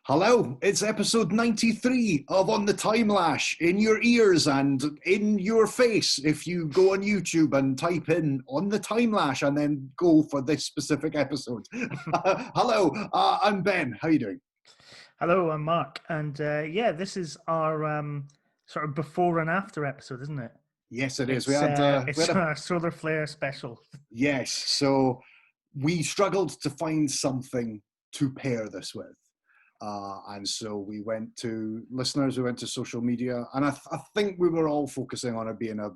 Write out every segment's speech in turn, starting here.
Hello, it's episode 93 of On the Time Lash, in your ears and in your face if you go on YouTube and type in On the Time Lash and then go for this specific episode. Hello, I'm Ben. How are you doing? Hello, I'm Mark. And this is our sort of before and after episode, isn't it? Yes, it is. It's our solar flare special. Yes, so we struggled to find something to pair this with. And so we went to listeners, we went to social media, and I think we were all focusing on it being a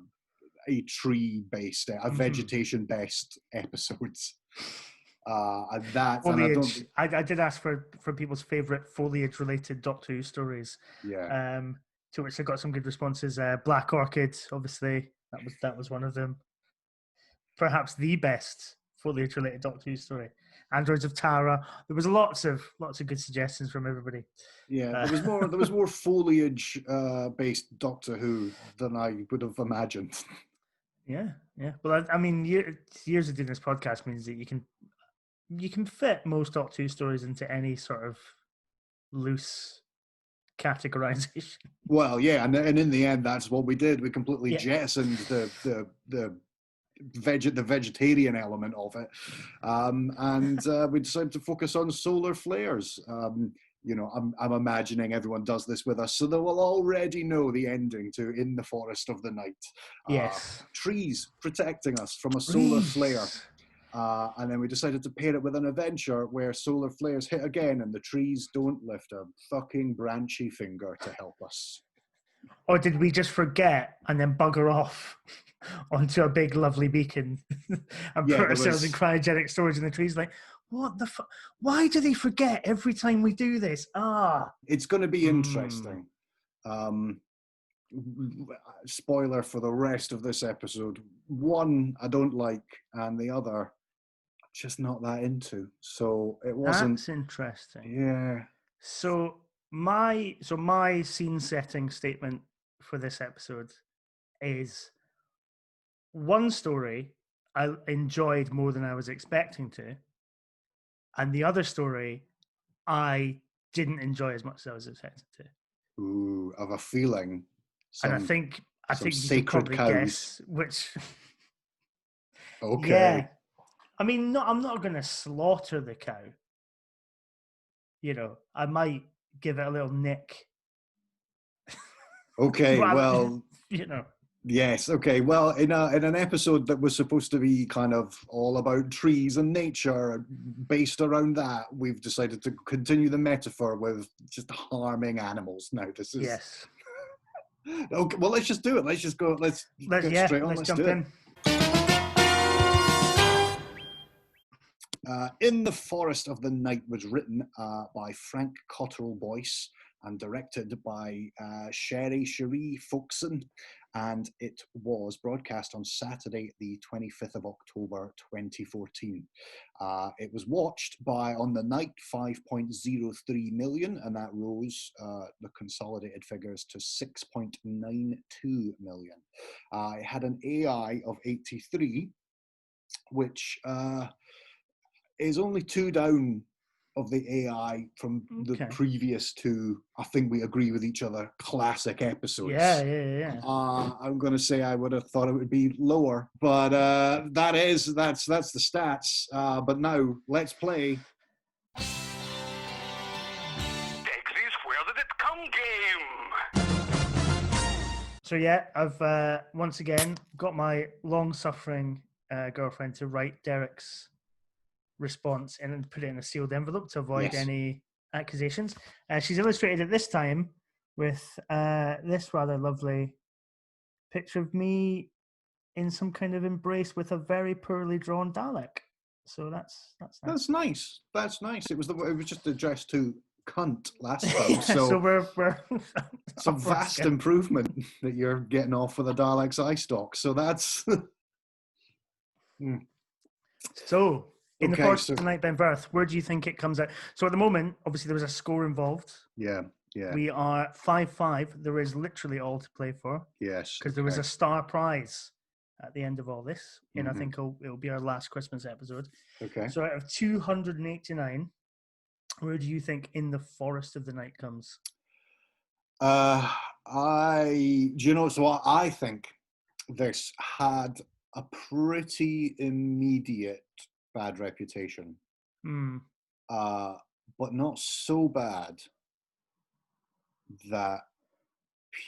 tree-based, a vegetation-based episodes. And that foliage. And I did ask for people's favourite foliage-related Doctor Who stories. Yeah. To which I got some good responses. Black Orchid, obviously, that was one of them. Perhaps the best foliage-related Doctor Who story. Androids of Tara. There was lots of good suggestions from everybody. Yeah, there was more foliage based Doctor Who than I would have imagined. Yeah. But I mean, years of doing this podcast means that you can fit most Doctor Who stories into any sort of loose categorization. Well, yeah, and in the end, that's what we did. We completely jettisoned the vegetarian element of it, and we decided to focus on solar flares. I'm imagining everyone does this with us, so they will already know the ending to In the Forest of the Night. Yes. Trees protecting us from a solar flare. And then we decided to pair it with an adventure where solar flares hit again and the trees don't lift a fucking branchy finger to help us. Or did we just forget and then bugger off onto a big lovely beacon and put ourselves in cryogenic storage in the trees? Like, what the fuck? Why do they forget every time we do this? It's going to be interesting. Spoiler for the rest of this episode. One I don't like, and the other just not that into. So it wasn't. That's interesting. Yeah. So my scene setting statement for this episode is one story I enjoyed more than I was expecting to, and the other story I didn't enjoy as much as I was expecting to. Ooh, I have a feeling. And I think you can probably guess which. Okay. Yeah. I mean, I'm not going to slaughter the cow. I might give it a little nick. Okay, well, Yes, okay. Well, in an episode that was supposed to be kind of all about trees and nature, based around that, we've decided to continue the metaphor with just harming animals. Now, this is... Yes. Okay, well, let's just do it. Let's just go. Let's get straight on. Let's jump in. In the Forest of the Night was written by Frank Cottrell Boyce and directed by Cherie Folkeson, and it was broadcast on Saturday, the 25th of October, 2014. It was watched by, on the night, 5.03 million, and that rose the consolidated figures to 6.92 million. It had an AI of 83, which is only 2 down of the AI from the previous 2, I think we agree with each other, classic episodes. Yeah. I'm going to say I would have thought it would be lower, but that's the stats. But now, let's play. Dexys, where did it come game? So yeah, I've once again got my long-suffering girlfriend to write Derek's response and put it in a sealed envelope to avoid any accusations. She's illustrated it this time with this rather lovely picture of me in some kind of embrace with a very poorly drawn Dalek. So that's nice. That's nice. It was just addressed to cunt last time. So we're it's a vast improvement that you're getting off with a Dalek's eye stalk. So that's So in the Forest of the Night, Ben Verth, where do you think it comes out? So at the moment, obviously there was a score involved. Yeah. We are 5-5. There is literally all to play for. Yes. Because there was a star prize at the end of all this. And I think it'll be our last Christmas episode. Okay. So out of 289, Where do you think In the Forest of the Night comes? Do you know, so I think this had a pretty immediate bad reputation, Hmm. but not so bad that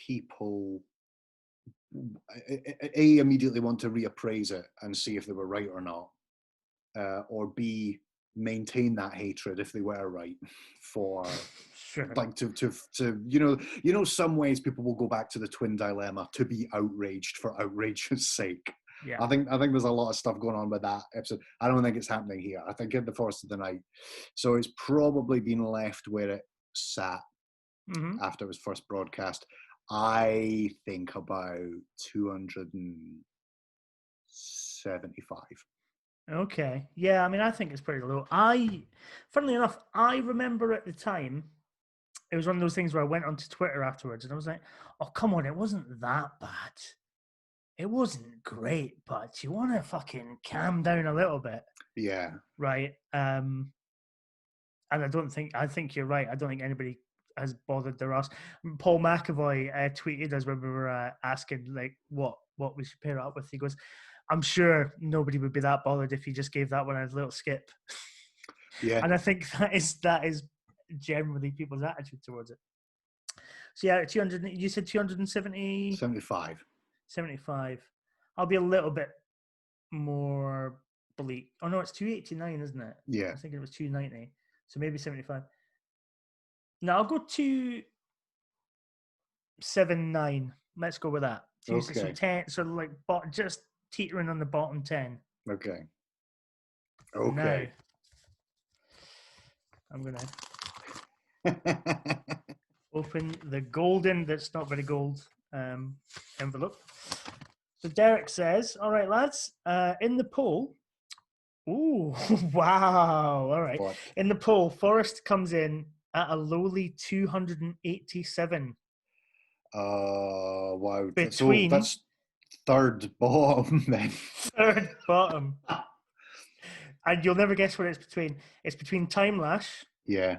people immediately want to reappraise it and see if they were right or not, or B, maintain that hatred if they were right for Sure. like to some ways people will go back to the twin dilemma to be outraged for outrage's sake. Yeah. I think there's a lot of stuff going on with that episode. I don't think it's happening here. I think In the Forest of the Night, so it's probably been left where it sat after it was first broadcast. I think about 275. Okay. Yeah, I mean, I think it's pretty low. Funnily enough, I remember at the time, it was one of those things where I went onto Twitter afterwards and I was like, oh, come on, it wasn't that bad. It wasn't great, but you want to fucking calm down a little bit. Yeah. Right. And I think you're right. I don't think anybody has bothered their ass. Paul McAvoy tweeted us when we were asking like what we should pair it up with. He goes, I'm sure nobody would be that bothered if you just gave that one a little skip. Yeah. And I think that is generally people's attitude towards it. So yeah, 200. You said 270. 75. 75. I'll be a little bit more bleak. Oh no, it's 289, isn't it? Yeah. I was thinking it was 290. So maybe 75. No, I'll go 279. Let's go with that. So Okay. 10, so like just teetering on the bottom 10. Okay. Now, I'm gonna open the golden, that's not very gold, envelope. So Derek says, all right, lads, in the poll. Ooh, wow. All right. What? In the poll, Forrest comes in at a lowly 287. Wow. Between So that's third bottom then. third bottom. And you'll never guess what it's between. It's between Time Lash, Yeah.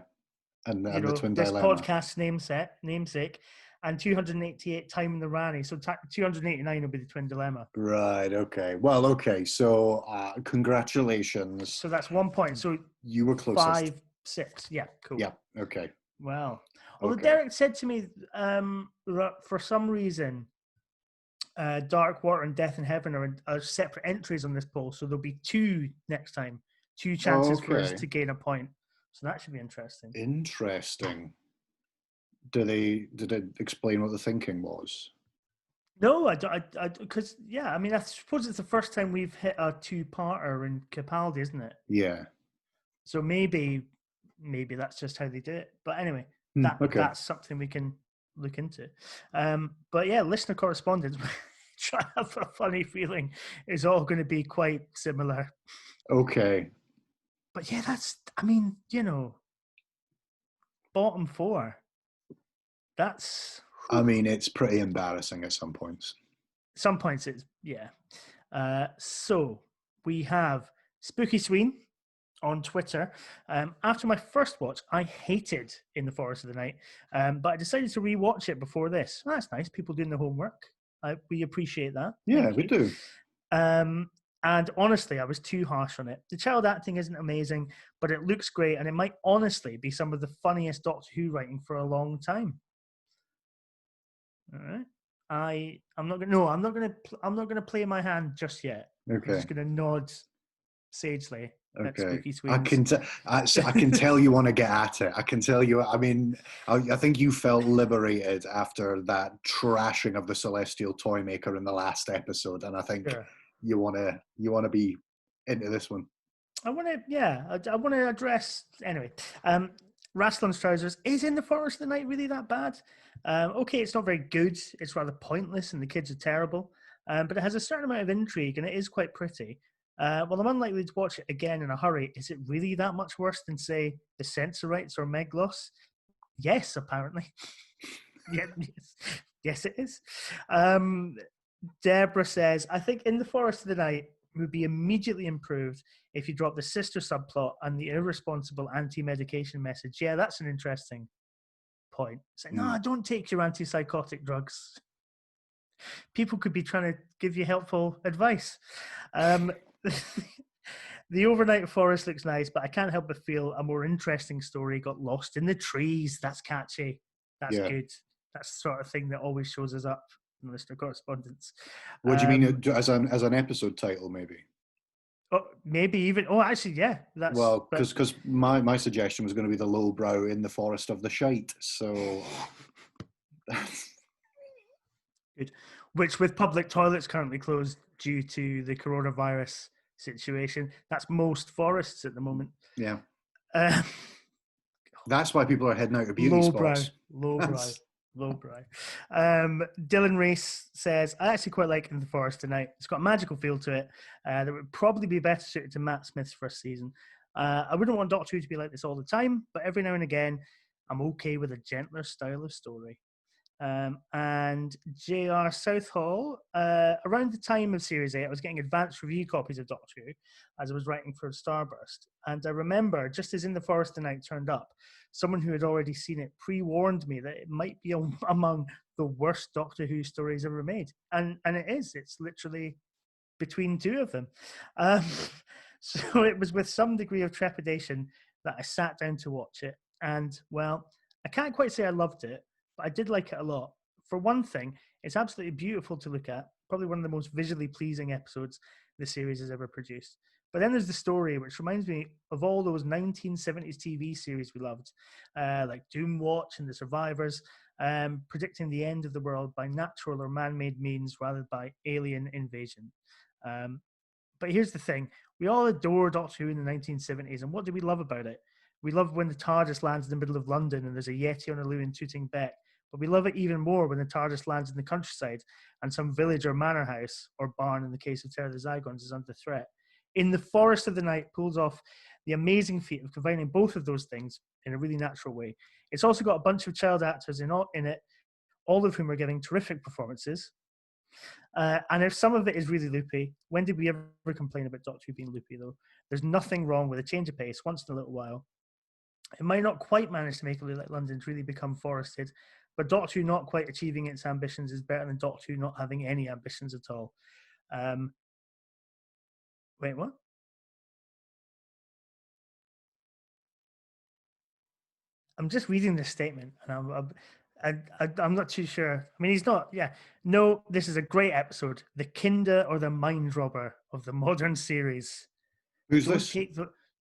And the twin this dilemma. podcast's namesake, and 288 Time in the Rani. So 289 will be the twin dilemma. Right. Okay. Well. Okay. So congratulations. So that's 1 point. So you were closest. 5, 6. Yeah. Cool. Yeah. Okay. Wow. Although Okay. Derek said to me, for some reason, Dark Water and Death in Heaven are separate entries on this poll, so there'll be 2 next time. 2 chances for us to gain a point. So that should be interesting. Interesting. Did it explain what the thinking was? No, I don't. Because I mean, I suppose it's the first time we've hit a 2-parter in Capaldi, isn't it? Yeah. So maybe that's just how they do it. But anyway, that's something we can look into. But yeah, listener correspondence. I have a funny feeling it's all going to be quite similar. Okay. But yeah, I mean, bottom 4. That's. I mean, it's pretty embarrassing at some points. Some points, yeah. So we have Spooky Sween on Twitter. After my first watch, I hated In the Forest of the Night, but I decided to rewatch it before this. That's nice. People doing the homework. We appreciate that. Yeah, we do. And honestly, I was too harsh on it. The child acting isn't amazing, but it looks great, and it might honestly be some of the funniest Doctor Who writing for a long time. All right. I'm not gonna play my hand just yet. Okay. I'm just gonna nod sagely at Spooky Sweens. I can tell you want to get at it. I can tell you. I mean, I think you felt liberated after that trashing of the Celestial Toymaker in the last episode, and I think you want to be into this one. I want to address anyway. Rasslon's Trousers is In the Forest of the Night really that bad? Okay, it's not very good. It's rather pointless, and the kids are terrible. But it has a certain amount of intrigue, and it is quite pretty. Well, I'm unlikely to watch it again in a hurry. Is it really that much worse than, say, The Sensorites or Meglos? Yes, apparently. Yes, it is. Deborah says, I think In the Forest of the Night would be immediately improved if you drop the sister subplot and the irresponsible anti-medication message. Yeah, that's an interesting point. It's like, no, don't take your antipsychotic drugs. People could be trying to give you helpful advice. The overnight forest looks nice, but I can't help but feel a more interesting story got lost in the trees. That's catchy. That's good. That's the sort of thing that always shows us up in Mr. Correspondence. What do you mean as an episode title, maybe? Oh, maybe even. Oh, actually, yeah. That's well, because my suggestion was going to be the lowbrow in the forest of the shite. So good. Which, with public toilets currently closed due to the coronavirus situation, that's most forests at the moment. Yeah. That's why people are heading out to beauty spots. Lowbrow. Dylan Race says, I actually quite like In the Forest Tonight. It's got a magical feel to it that would probably be better suited to Matt Smith's first season. I wouldn't want Doctor Who to be like this all the time, but every now and again, I'm okay with a gentler style of story. And J.R. Southall, around the time of Series 8, I was getting advanced review copies of Doctor Who as I was writing for Starburst. And I remember, just as In the Forest Tonight turned up, someone who had already seen it pre-warned me that it might be among the worst Doctor Who stories ever made. And it is. It's literally between two of them. So it was with some degree of trepidation that I sat down to watch it. And, well, I can't quite say I loved it, but I did like it a lot. For one thing, it's absolutely beautiful to look at, probably one of the most visually pleasing episodes the series has ever produced. But then there's the story, which reminds me of all those 1970s TV series we loved, like Doom Watch and The Survivors, predicting the end of the world by natural or man-made means rather than by alien invasion. But here's the thing. We all adore Doctor Who in the 1970s, and what do we love about it? We love when the TARDIS lands in the middle of London and there's a Yeti on a loo and tooting Beck. But we love it even more when the TARDIS lands in the countryside and some village or manor house, or barn in the case of Terror of the Zygons, is under threat. In the Forest of the Night pulls off the amazing feat of combining both of those things in a really natural way. It's also got a bunch of child actors in it, all of whom are giving terrific performances. And if some of it is really loopy, when did we ever complain about Doctor Who being loopy, though? There's nothing wrong with a change of pace once in a little while. It might not quite manage to make it look like London's really become forested, but Doctor Who not quite achieving its ambitions is better than Doctor Who not having any ambitions at all. Wait, what? I'm just reading this statement, and I'm not too sure. I mean, he's not. Yeah, no. This is a great episode. The Kinder or the Mind Robber of the modern series. Who's this?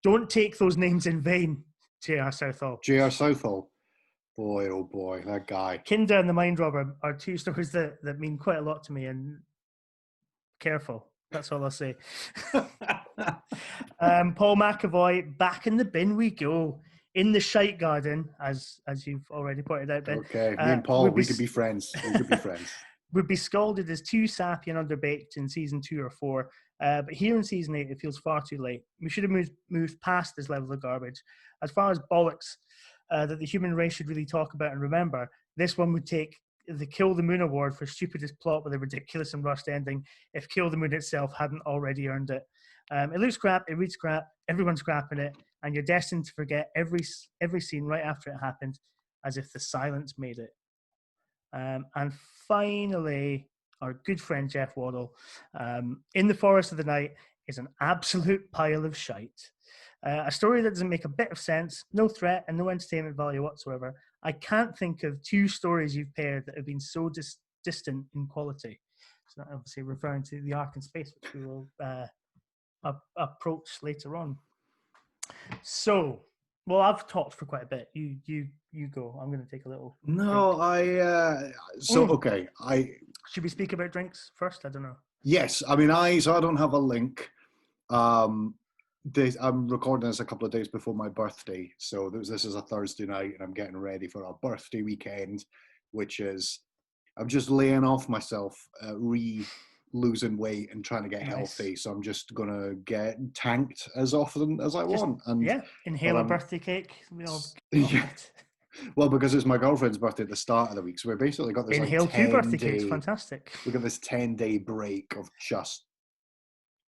Don't take those names in vain. J.R. Southall. J.R. Southall. Boy, oh boy, that guy. Kinder and the Mind Robber are two stories that mean quite a lot to me, and careful. That's all I'll say. Paul McAvoy, back in the bin we go. In the shite garden, as you've already pointed out, Ben. Okay, me and Paul, we could be friends. We could be friends. Would be scolded as too sappy and underbaked in season 2 or 4. But here in season 8, it feels far too late. We should have moved past this level of garbage. As far as bollocks that the human race should really talk about and remember, this one would take the Kill the Moon award for stupidest plot with a ridiculous and rushed ending if Kill the Moon itself hadn't already earned it. It looks crap, it reads crap, everyone's crap in it, and you're destined to forget every scene right after it happened, as if the silence made it. And finally, our good friend Jeff Waddle, In the Forest of the Night is an absolute pile of shite. A story that doesn't make a bit of sense, no threat, and no entertainment value whatsoever. I can't think of two stories you've paired that have been so distant in quality. So obviously referring to the Ark In Space, which we will approach later on. So, well, I've talked for quite a bit. You go. I'm going to take a little. No, drink. Okay. Should we speak about drinks first? I don't know. Yes, I mean, I don't have a link. I'm recording this a couple of days before my birthday, so this is a Thursday night, and I'm getting ready for a birthday weekend, which is I'm just laying off myself, losing weight and trying to get healthy. So I'm just gonna get tanked as often as I want. And inhale a birthday cake. We all well, because it's my girlfriend's birthday at the start of the week, so we basically got this inhale 2 birthday cakes. Fantastic. We got this 10-day break of just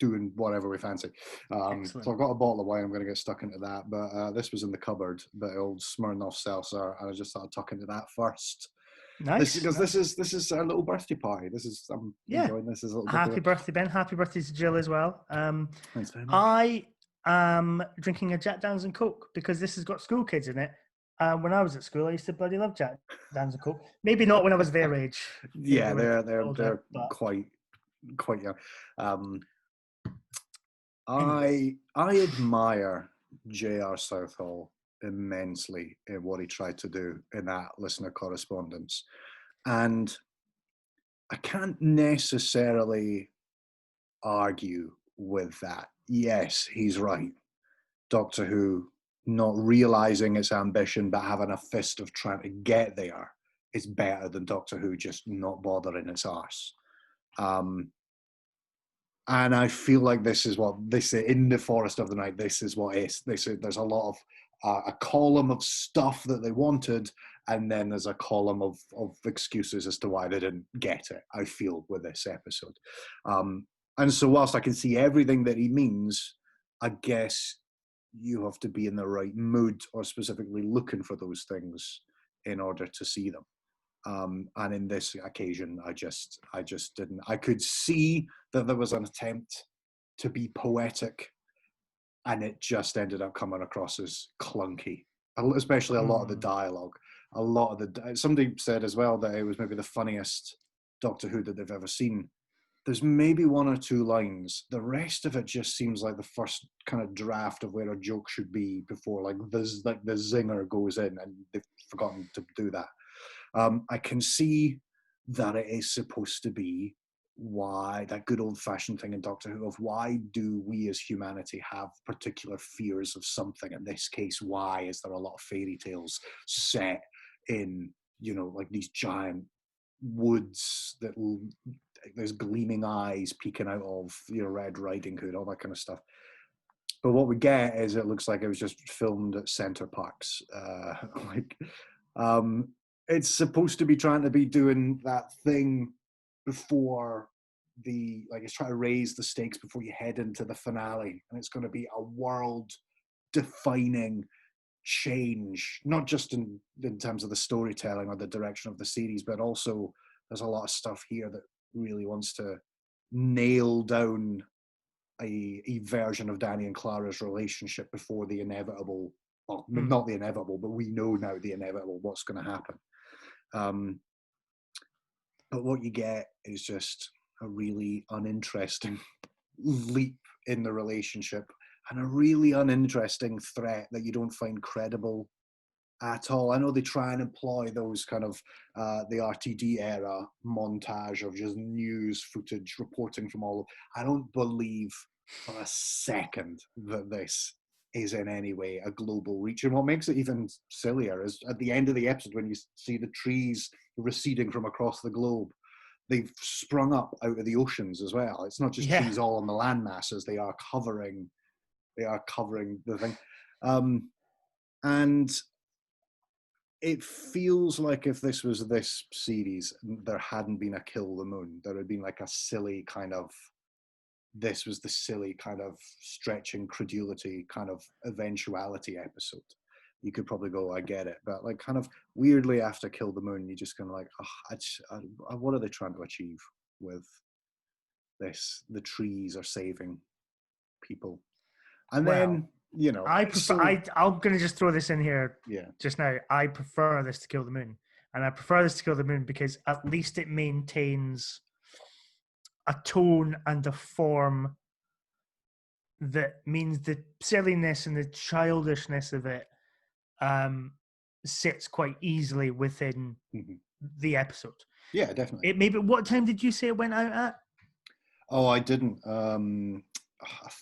doing whatever we fancy. So I've got a bottle of wine. I'm going to get stuck into that. But this was in the cupboard, the old Smirnoff Seltzer, and I just thought I'd tuck into that first. Nice. Because this is our little birthday party. I'm enjoying this as a little Happy birthday, Ben. Happy birthday to Jill as well. Thanks very much. I am drinking a Jack Daniels and Coke because this has got school kids in it. When I was at school, I used to bloody love Jack Daniels and Coke. Maybe not when I was their age. Yeah, they're older, quite young. I admire J.R. Southall immensely in what he tried to do in that listener correspondence, and I can't necessarily argue with that. Yes, he's right. Doctor Who not realizing its ambition but having a fist of trying to get there is better than Doctor Who just not bothering its arse. And I feel like this is in the Forest of the Night. This is what is. There's a lot of a column of stuff that they wanted, and then there's a column of excuses as to why they didn't get it. I feel with this episode, and so whilst I can see everything that he means, I guess you have to be in the right mood or specifically looking for those things in order to see them. And in this occasion, I just didn't. I could see that there was an attempt to be poetic, and it just ended up coming across as clunky, especially a lot of the dialogue. Somebody said as well that it was maybe the funniest Doctor Who that they've ever seen. There's maybe one or two lines. The rest of it just seems like the first kind of draft of where a joke should be before the zinger goes in, and they've forgotten to do that. I can see that it is supposed to be why that good old-fashioned thing in Doctor Who of why do we as humanity have particular fears of something. In this case, why is there a lot of fairy tales set in, like these giant woods that there's gleaming eyes peeking out of, Red Riding Hood, all that kind of stuff. But what we get is it looks like it was just filmed at Center Parcs. It's supposed to be trying to be doing that thing before it's trying to raise the stakes before you head into the finale. And it's going to be a world defining change, not just in terms of the storytelling or the direction of the series, but also there's a lot of stuff here that really wants to nail down a version of Danny and Clara's relationship before the inevitable, well, not the inevitable, but we know now the inevitable, what's going to happen. But what you get is just a really uninteresting leap in the relationship and a really uninteresting threat that you don't find credible at all. I know they try and employ those kind of the RTD era montage of just news footage reporting from all. I don't believe for a second that this is in any way a global reach. And what makes it even sillier is at the end of the episode when you see the trees receding from across the globe, they've sprung up out of the oceans as well. It's not just trees all on the land masses, they are covering the thing. And it feels like if this was this series, there hadn't been a Kill the Moon. There had been like a silly kind of, this was the silly kind of stretching credulity kind of eventuality episode. You could probably go, I get it. But like kind of weirdly after Kill the Moon, you just kind of like, what are they trying to achieve with this? The trees are saving people. And then, I prefer, I'm going to just throw this in here just now. I prefer this to Kill the Moon. And I prefer this to Kill the Moon because at least it maintains a tone and a form that means the silliness and the childishness of it sits quite easily within the episode. Yeah, definitely. Maybe what time did you say it went out at? Oh, I didn't.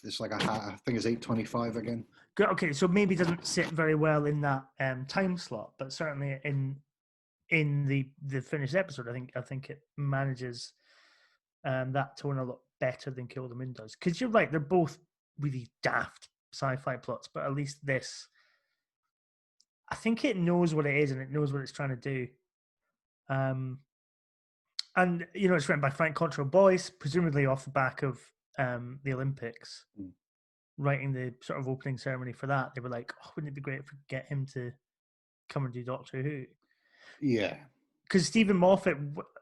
It's like I think it's 8:25 again. Okay, so maybe it doesn't sit very well in that time slot, but certainly in the finished episode, I think it manages that tone a lot better than Kill the Moon does. Because you're right, they're both really daft sci-fi plots, but at least this, I think it knows what it is and it knows what it's trying to do. And it's written by Frank Cottrell Boyce, presumably off the back of the Olympics, Mm. writing the sort of opening ceremony for that, they were like, "Oh, wouldn't it be great if we could get him to come and do Doctor Who?" Yeah. Because Stephen Moffat,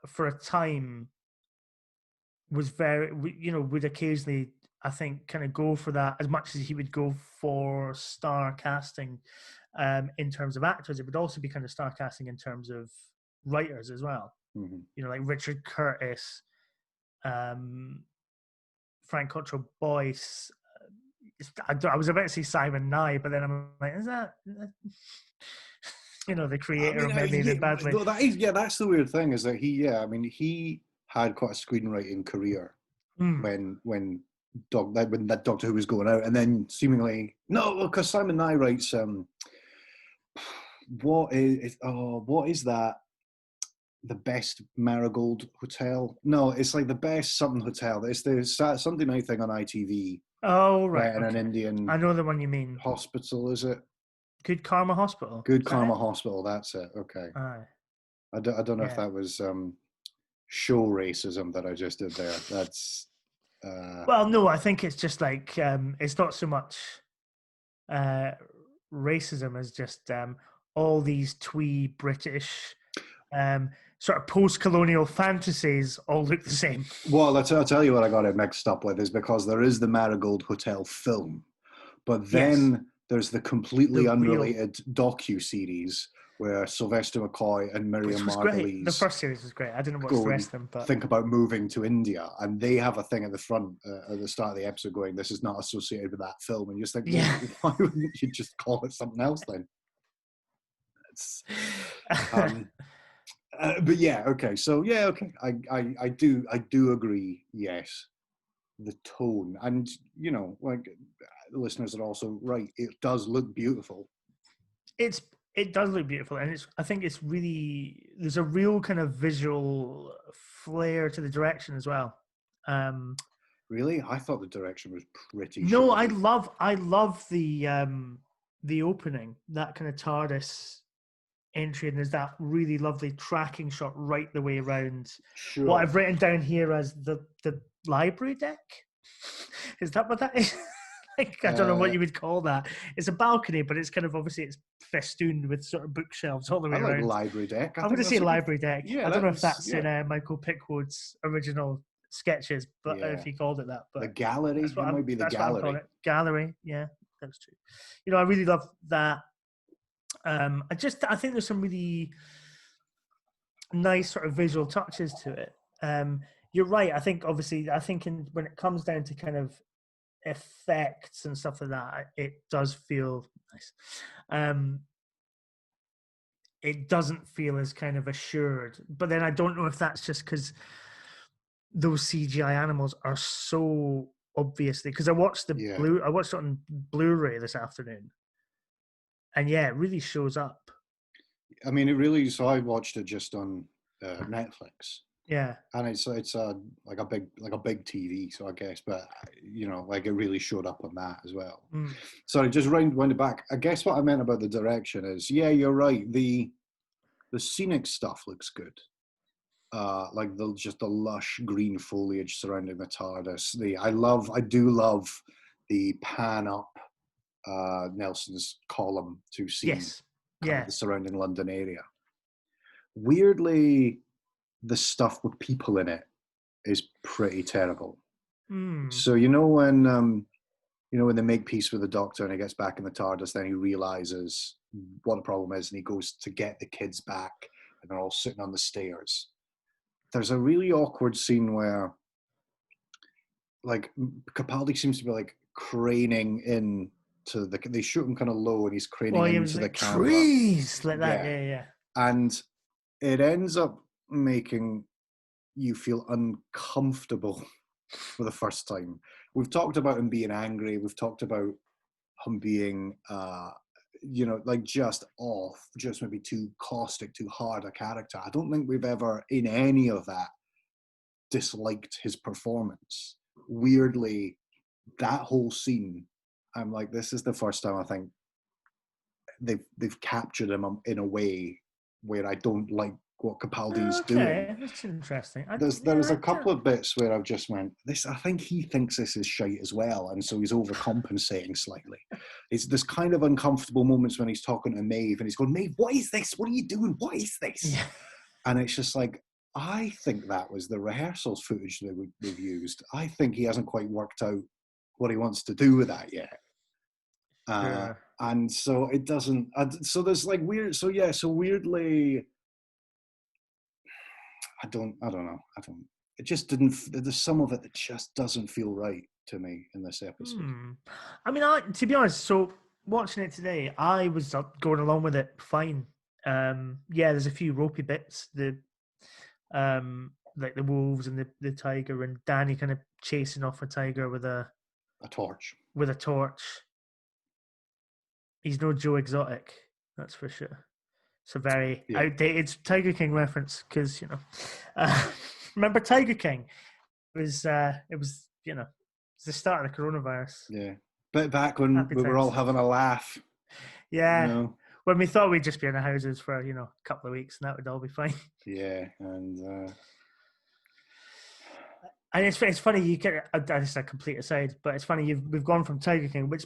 for a time, was very, would occasionally, I think, kind of go for that as much as he would go for star casting in terms of actors. It would also be kind of star casting in terms of writers as well. Mm-hmm. Like Richard Curtis, Frank Cottrell Boyce. I was about to say Simon Nye, but then I'm like, is that the creator of Men Made Badly? That's the weird thing is that he had quite a screenwriting career when that Doctor Who was going out, and then seemingly because Simon Nye writes what is that? The best Marigold Hotel? No, it's like the best something hotel. It's the Sunday night thing on ITV. Oh, right. In an Indian I know the one you mean. Hospital, is it? Good Karma Hospital. Good Karma Hospital, that's it. Okay. Aye. I don't know if that was show racism that I just did there. That's... Well, no, I think it's just like, it's not so much racism as just all these twee British sort of post-colonial fantasies all look the same. Well, I'll tell you what I got it mixed up with is because there is the Marigold Hotel film, but then there's the completely unrelated docu-series where Sylvester McCoy and Miriam Margolyes... The first series was great. I didn't watch the rest of them, but... think about moving to India, and they have a thing at the front, at the start of the episode going, "This is not associated with that film," and you just think, why wouldn't you just call it something else then? It's... but yeah, okay. So yeah, okay. I do agree. Yes, the tone, and like the listeners are also right. It does look beautiful. It does look beautiful, and I think it's really, there's a real kind of visual flair to the direction as well. Really, I thought the direction was pretty. No, I love the opening, that kind of TARDIS entry, and there's that really lovely tracking shot right the way around. Sure. What I've written down here as the library deck. Is that what that is? Like, I don't know what you would call that. It's a balcony, but it's kind of, obviously it's festooned with sort of bookshelves all the way around. Library deck. I'm going to say library deck. Yeah, I don't know if that's in Michael Pickwood's original sketches, but if he called it that. But the gallery. It might be the gallery. Gallery, yeah, that's true. I really love that. I think there's some really nice sort of visual touches to it. You're right. I think when it comes down to kind of effects and stuff like that, it does feel nice. It doesn't feel as kind of assured, but then I don't know if that's just because those CGI animals are so obviously, because I watched it on Blu-ray this afternoon, and it really shows up. I mean, so I watched it just on Netflix. Yeah, and it's like a big TV, so I guess, but like it really showed up on that as well. Sorry, just round it back. I guess what I meant about the direction is, you're right. The scenic stuff looks good. Like the lush green foliage surrounding the TARDIS. I do love the pan up Nelson's column to see the surrounding London area. Weirdly, the stuff with people in it is pretty terrible. So when they make peace with the Doctor and he gets back in the TARDIS, then he realizes what the problem is, and he goes to get the kids back, and they're all sitting on the stairs. There's a really awkward scene where, like, Capaldi seems to be like craning in to they shoot him kind of low, and he's craning into the camera. Trees like that, yeah. And it ends up making you feel uncomfortable for the first time. We've talked about him being angry. We've talked about him being, like just off, just maybe too caustic, too hard a character. I don't think we've ever, in any of that, disliked his performance. Weirdly, that whole scene, I'm like, this is the first time I think they've captured him in a way where I don't like what Capaldi's doing. Okay, that's interesting. There was a couple of bits where I've just went, this. I think he thinks this is shite as well, and so he's overcompensating slightly. It's this kind of uncomfortable moments when he's talking to Maeve, and he's going, Maeve, what is this? What are you doing? What is this? Yeah. And it's just like, I think that was the rehearsals footage that they've used. I think he hasn't quite worked out what he wants to do with that yet. Sure. And so it doesn't. So there's like weird. So yeah. So weirdly, I don't know. It just didn't. There's some of it that just doesn't feel right to me in this episode. I mean, to be honest, so watching it today, I was going along with it fine. Yeah, there's a few ropey bits. Like the wolves and the tiger, and Danny kind of chasing off a tiger with a torch. With a torch. He's no Joe Exotic, that's for sure. It's a very outdated Tiger King reference because remember Tiger King? It was it's the start of the coronavirus. Yeah, but back when we were all having a laugh. Yeah, when we thought we'd just be in our houses for a couple of weeks and that would all be fine. Yeah, and it's funny you get this is a complete aside, but it's funny we've gone from Tiger King, which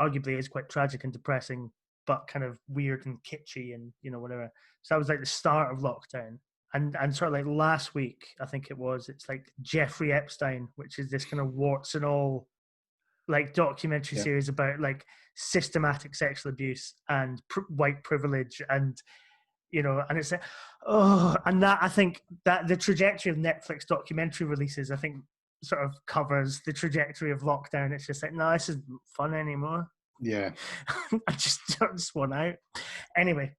arguably is quite tragic and depressing, but kind of weird and kitschy and whatever. So that was like the start of lockdown, and sort of like last week I think it's like Jeffrey Epstein, which is this kind of warts and all like documentary series about like systematic sexual abuse and white privilege and. And it's like, and that I think that the trajectory of Netflix documentary releases, I think, sort of covers the trajectory of lockdown. It's just like, no, this isn't fun anymore. Yeah, I just want out. Anyway,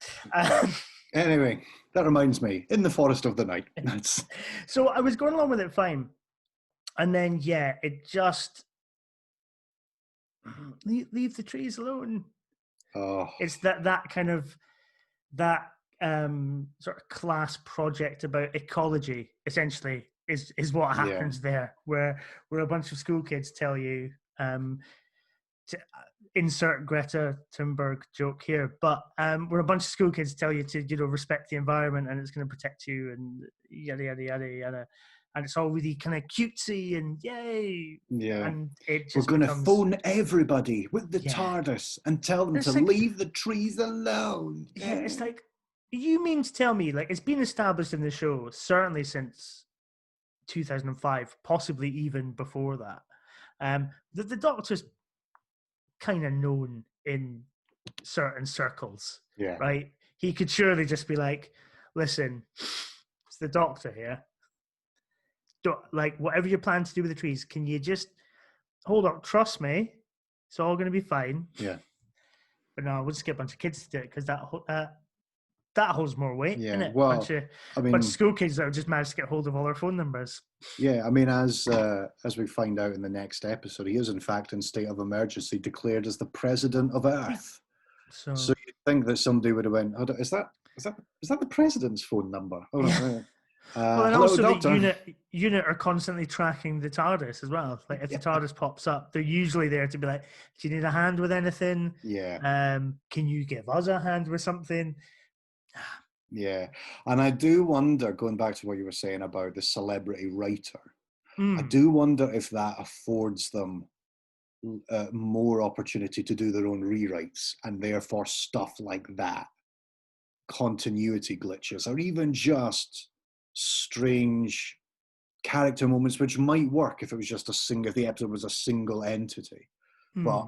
anyway, that reminds me, In the Forest of the Night. So I was going along with it fine, and then it just leave the trees alone. Oh, it's that kind of that. Sort of class project about ecology essentially is what happens there, where a bunch of school kids tell you to insert Greta Thunberg joke here, but where a bunch of school kids tell you to respect the environment and it's going to protect you and yada yada yada yada, and it's all really kind of cutesy and yay, and it just we're going to phone everybody with the TARDIS and tell them to leave the trees alone. Yeah, it's like. You mean to tell me, like, it's been established in the show, certainly since 2005, possibly even before that, that the Doctor's kind of known in certain circles, right? He could surely just be like, listen, it's the Doctor here. Like, whatever you plan to do with the trees, can you just hold up, trust me, it's all going to be fine. Yeah. But no, we'll just get a bunch of kids to do it because that holds more weight, isn't it? Well, bunch of school kids that have just managed to get hold of all their phone numbers. Yeah, I mean, as we find out in the next episode, he is in fact in state of emergency, declared as the president of Earth. So you'd think that somebody would have went, is that the president's phone number? Well, and also the unit are constantly tracking the TARDIS as well. Like if the TARDIS pops up, they're usually there to be like, do you need a hand with anything? Yeah. Can you give us a hand with something? Yeah, and I do wonder, going back to what you were saying about the celebrity writer, I do wonder if that affords them more opportunity to do their own rewrites, and therefore stuff like that, continuity glitches, or even just strange character moments, which might work if it was just if the episode was a single entity. But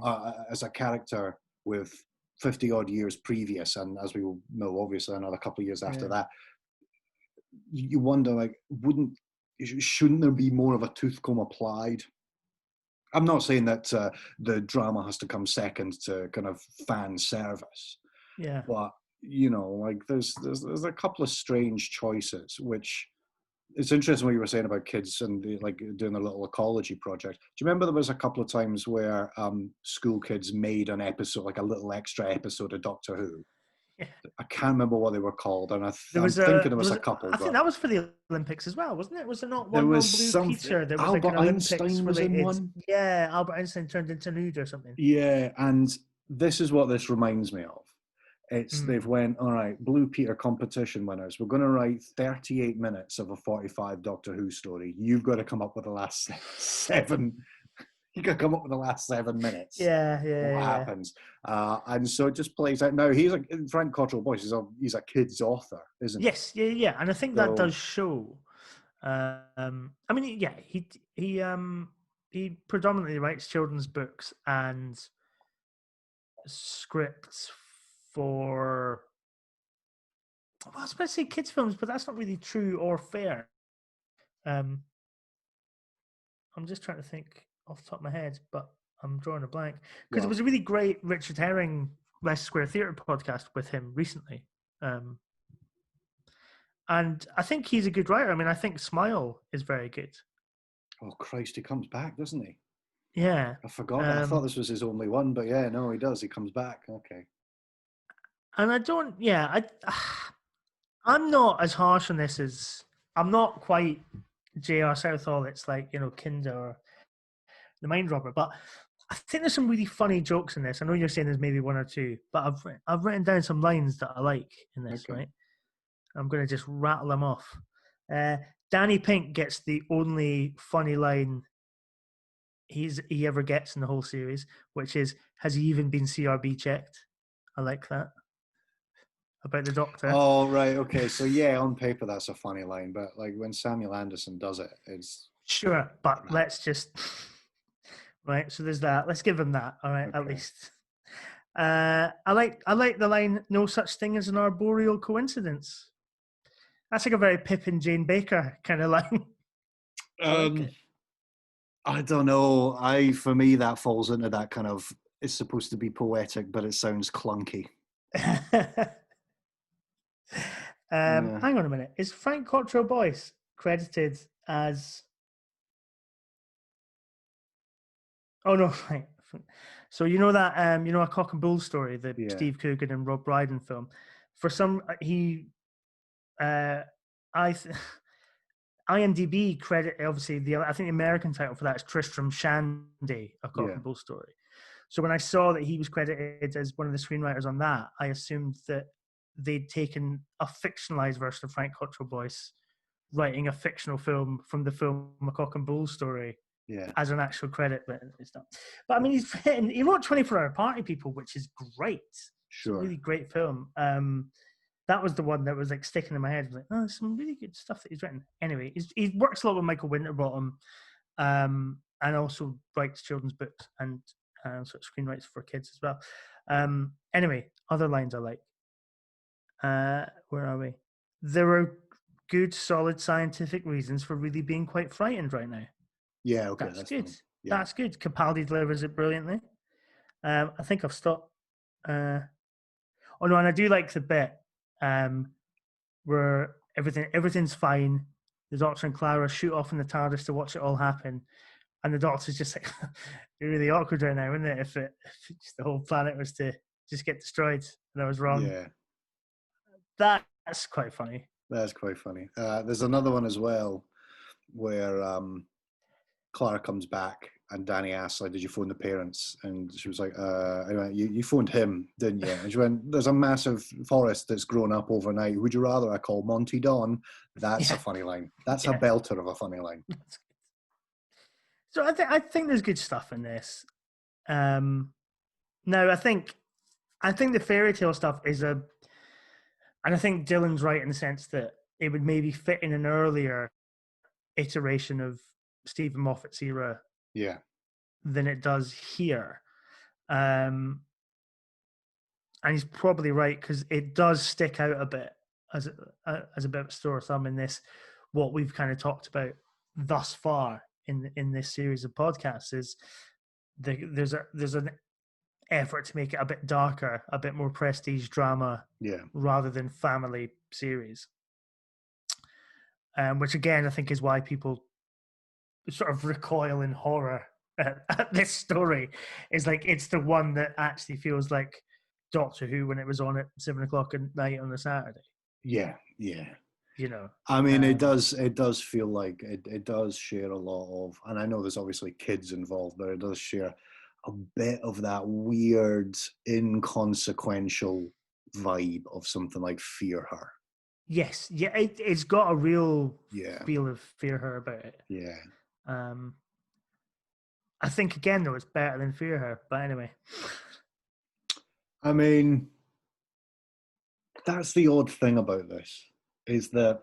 as a character with 50 odd years previous, and as we will know, obviously another couple of years after that, you wonder, like, shouldn't there be more of a tooth comb applied? I'm not saying that the drama has to come second to kind of fan service, but like there's a couple of strange choices, which it's interesting what you were saying about kids and like doing a little ecology project. Do you remember there was a couple of times where school kids made an episode, like a little extra episode of Doctor Who? Yeah. I can't remember what they were called, and I'm thinking there was a couple. I think that was for the Olympics as well, wasn't it? Was it not one? There was Blue Peter? There was Albert like an Einstein Olympics was related. in one. Yeah, Albert Einstein turned into nude or something. Yeah, and this is what this reminds me of. They've went, all right, Blue Peter competition winners. We're going to write 38 minutes of a 45 Doctor Who story. You've got to come up with the last 7. You got to come up with the last 7 minutes. What happens? And so it just plays out. Now Frank Cottrell Boyce. He's a kid's author, isn't he? Yes, yeah, and I think that does show. I mean, yeah, he predominantly writes children's books and scripts for, well, I was supposed to say kids' films, but that's not really true or fair. I'm just trying to think off the top of my head, but I'm drawing a blank. Because it was a really great Richard Herring Leicester Square Theatre podcast with him recently. And I think he's a good writer. I mean, I think Smile is very good. Oh, Christ, he comes back, doesn't he? Yeah. I forgot. I thought this was his only one, but yeah, no, he does. He comes back. Okay. And I'm not as harsh on this as, I'm not quite J.R. Southall. It's like, Kinder or The Mind Robber, but I think there's some really funny jokes in this. I know you're saying there's maybe 1 or 2, but I've written down some lines that I like in this, right? I'm going to just rattle them off. Danny Pink gets the only funny line he ever gets in the whole series, which is, has he even been CRB checked? I like that. About the Doctor. Oh, right. Okay. So, yeah, on paper, that's a funny line. But, like, when Samuel Anderson does it, it's... Sure, but let's just... Right, so there's that. Let's give him that, all right, at least. I like the line, no such thing as an arboreal coincidence. That's like a very Pip and Jane Baker kind of line. I don't know. For me, that falls into that kind of, it's supposed to be poetic, but it sounds clunky. Hang on a minute. Is Frank Cottrell Boyce credited as... Oh, no, right. So that, A Cock and Bull story, the Steve Coogan and Rob Brydon film. For some, IMDb credit, obviously, I think the American title for that is Tristram Shandy, A Cock and Bull story. So when I saw that he was credited as one of the screenwriters on that, I assumed that they'd taken a fictionalized version of Frank Cottrell Boyce writing a fictional film from the film A Cock and Bull story as an actual credit, but it's not. But I mean, he wrote 24-Hour Party People, which is great. Sure. It's a really great film. That was the one that was like sticking in my head. Like, oh, there's some really good stuff that he's written. Anyway, he works a lot with Michael Winterbottom, and also writes children's books and sort of screenwrites for kids as well. Anyway, other lines I like. Where are we? There are good, solid scientific reasons for really being quite frightened right now. Yeah, okay. That's good. Yeah. That's good. Capaldi delivers it brilliantly. I think I've stopped. And I do like the bit where everything's fine. The Doctor and Clara shoot off in the TARDIS to watch it all happen, and the Doctor's just like, "It'd be really awkward right now, wouldn't it? If the whole planet was to just get destroyed, and I was wrong." Yeah, that's quite funny. That's quite funny. There's another one as well where Clara comes back and Danny asks, like, did you phone the parents? And she was like, I went, you phoned him, didn't you? And she went, there's a massive forest that's grown up overnight. Would you rather I call Monty Don? That's a funny line. That's a belter of a funny line. So I think there's good stuff in this. No, I think the fairy tale stuff is and I think Dylan's right in the sense that it would maybe fit in an earlier iteration of Stephen Moffat's era than it does here. And he's probably right, because it does stick out a bit as a bit of a sore thumb in this, what we've kind of talked about thus far in this series of podcasts is there's an effort to make it a bit darker, a bit more prestige drama, rather than family series. Which again, I think is why people sort of recoil in horror at this story. Is like, it's the one that actually feels like Doctor Who when it was on at 7:00 at night on a Saturday. Yeah. I mean, it does feel like it does share a lot of, and I know there's obviously kids involved, but it does share a bit of that weird, inconsequential vibe of something like Fear Her. Yes, yeah, it's got a real Yeah. feel of Fear Her about it. Yeah. I think again though it's better than Fear Her, but anyway. I mean, that's the odd thing about this, is that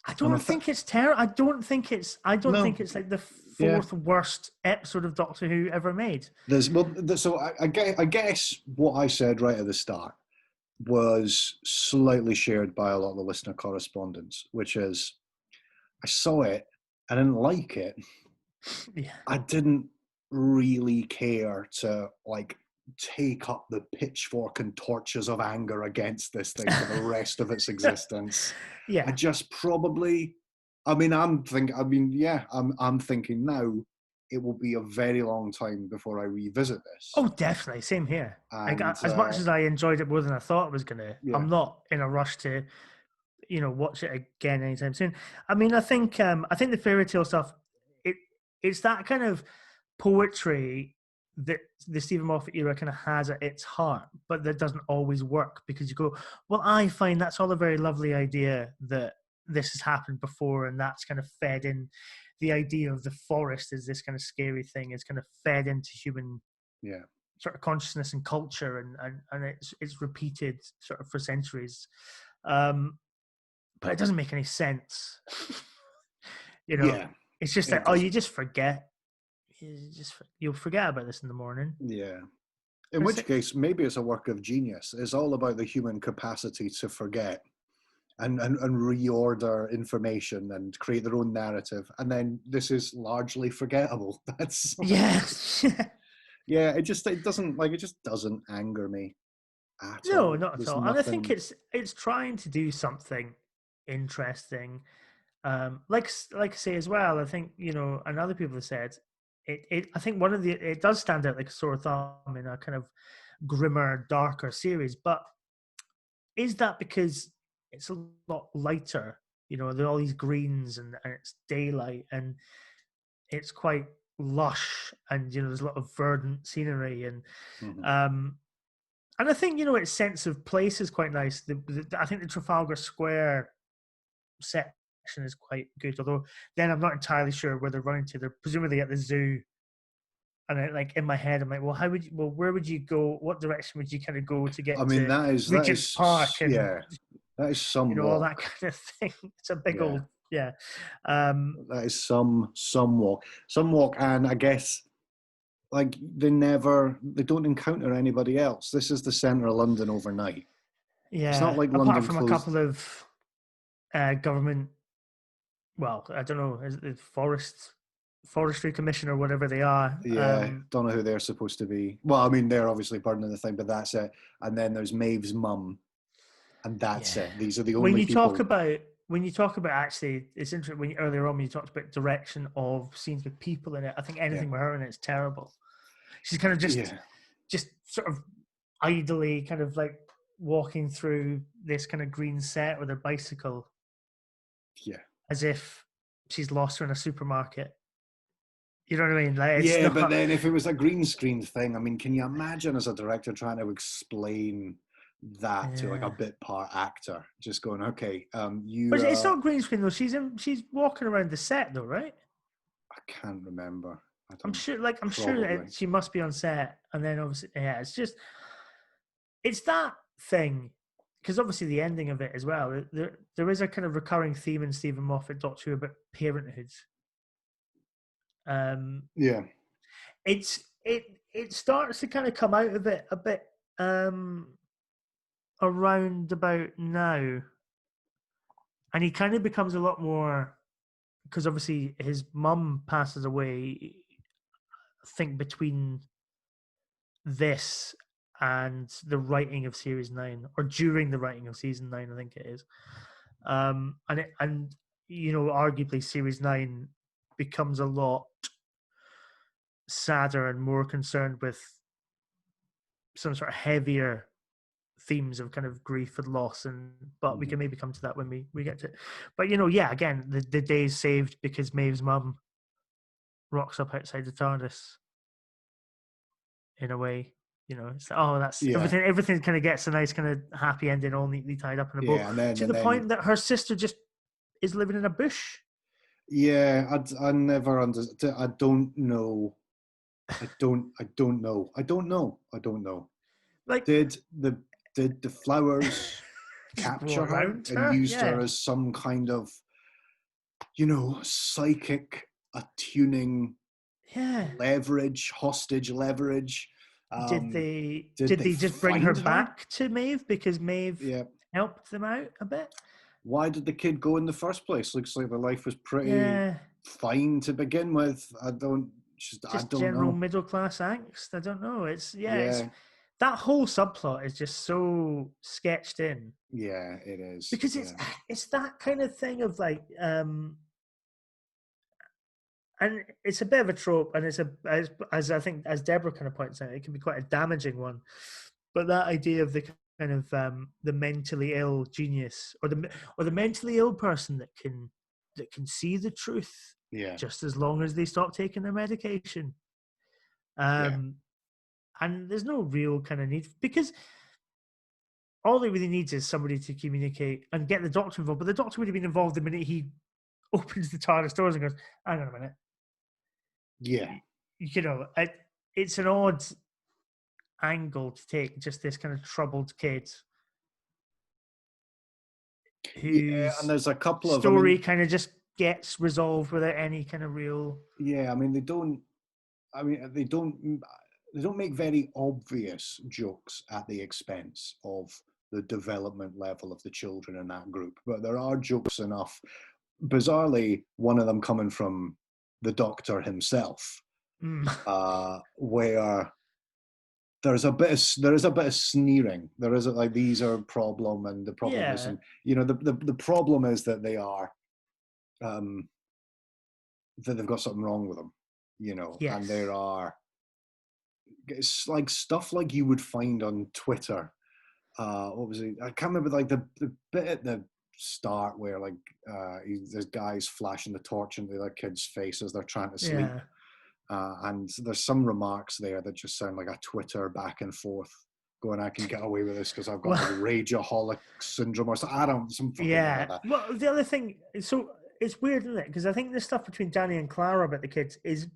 I don't think it's terrible. I don't think it's like the fourth worst episode of Doctor Who ever made. So I guess what I said right at the start was slightly shared by a lot of the listener correspondence, which is I saw it, I didn't like it. Yeah. I didn't really care to like take up the pitchfork and torches of anger against this thing for the rest of its existence. Yeah. I just probably, I'm thinking now it will be a very long time before I revisit this. Oh, definitely. Same here. And, as much as I enjoyed it more than I thought I was gonna, Yeah. I'm not in a rush to, watch it again anytime soon. I mean, I think the fairy tale stuff, it's that kind of poetry that the Stephen Moffat era kind of has at its heart, but that doesn't always work because you go, well, I find that's all a very lovely idea that this has happened before, and that's kind of fed in. The idea of the forest is this kind of scary thing is kind of fed into human sort of consciousness and culture, and it's repeated sort of for centuries. But it doesn't make any sense. It's just like, you just forget. You'll forget about this in the morning. Yeah. In which case, maybe it's a work of genius. It's all about the human capacity to forget and reorder information and create their own narrative. And then this is largely forgettable. That's yeah. It just doesn't anger me at all. No, not at all. And I think it's trying to do something interesting. Like I say as well, I think, and other people have said it I think it does stand out like a sore thumb in a kind of grimmer, darker series, but is that because it's a lot lighter? There are all these greens and it's daylight and it's quite lush, and there's a lot of verdant scenery and and I think its sense of place is quite nice. I think the Trafalgar Square section is quite good, although then I'm not entirely sure where they're running to. They're presumably at the zoo, and in my head I'm like, well, where would you go? What direction would you kind of go to get to Regent's Park? And, that is some all walk. that kind of thing. It's a big old that is some walk, and I guess like they don't encounter anybody else. This is the centre of London overnight. Yeah, it's not like apart London from closed. A couple of government, well, I don't know, is it forestry commission or whatever they are. Yeah, don't know who they're supposed to be. Well, I mean, they're obviously burning the thing, but that's it. And then there's Maeve's mum, and that's it. These are the only people. When you talk about actually, it's interesting. Earlier on when you talked about direction of scenes with people in it, I think anything with her in it is terrible. She's kind of just sort of idly kind of like walking through this kind of green set with her bicycle. Yeah. As if she's lost her in a supermarket. You know what I mean? Like, but then if it was a green screen thing, I mean, can you imagine as a director trying to explain that to like a bit part actor, just going, okay, you. But it's not green screen though. She's walking around the set though, right? I can't remember. I'm sure that she must be on set, and then obviously, it's that thing, because obviously the ending of it as well. There is a kind of recurring theme in Stephen Moffat Doctor Who about parenthood. It starts to kind of come out of it a bit around about now, and he kind of becomes a lot more, because obviously his mum passes away, I think between this and the writing of series 9, or during the writing of season 9, I think it is. And arguably series 9 becomes a lot sadder and more concerned with some sort of heavier themes of kind of grief and loss, but we can maybe come to that when we get to it. But again, the day is saved because Maeve's mum rocks up outside the TARDIS in a way. You know, it's like, oh, that's Yeah. everything. Everything kind of gets a nice kind of happy ending, all neatly tied up in a bow. Yeah, and then To the point that her sister just is living in a bush. yeah, I never understood. I don't know. I don't know. Like, Did the flowers just grow capture her around and her. used her Yeah. as some kind of, psychic attuning Yeah. leverage, hostage leverage? Did Um, they did did they they just bring her find her? back to Maeve because Maeve Yeah. helped them out a bit? Why did the kid go in the first place? Looks like their life was pretty Yeah. fine to begin with. I Just don't general know. middle class angst. I don't know. It's Yeah, that whole subplot is just so sketched in yeah, it is. because Yeah, it's that kind of thing of like and it's a bit of a trope, and it's as I think as Deborah kind of points out, it can be quite a damaging one. But that idea of the kind of the mentally ill genius or the mentally ill person that can see the truth yeah, just as long as they stop taking their medication. yeah, And there's no real kind of need because all it really needs is somebody to communicate and get the doctor involved. But the doctor would have been involved the minute he opens the TARDIS doors and goes, "Hang on a minute, yeah, you know, it's an odd angle to take. Just this kind of troubled kid yeah. And whose there's a couple of, story kind of just gets resolved without any kind of real." yeah. I mean, they don't. I mean, they don't. They don't make very obvious jokes at the expense of the development level of the children in that group, but there are jokes enough. Bizarrely, one of them coming from the Doctor himself, Mm. where there is a bit of sneering. There is like, these are a problem, and the problem Yeah. isn't. The problem is that they are that they've got something wrong with them. Yes. And there are, it's like stuff like you would find on Twitter. What was it? I can't remember, like the bit at the start where like there's guys flashing the torch into the other kid's face as they're trying to sleep. Yeah. And there's some remarks there that just sound like a Twitter back and forth going, I can get away with this because I've got like rageaholic syndrome or something. I don't, some fucking thing like that. Well, the other thing, so it's weird, isn't it? Because I think the stuff between Danny and Clara about the kids is,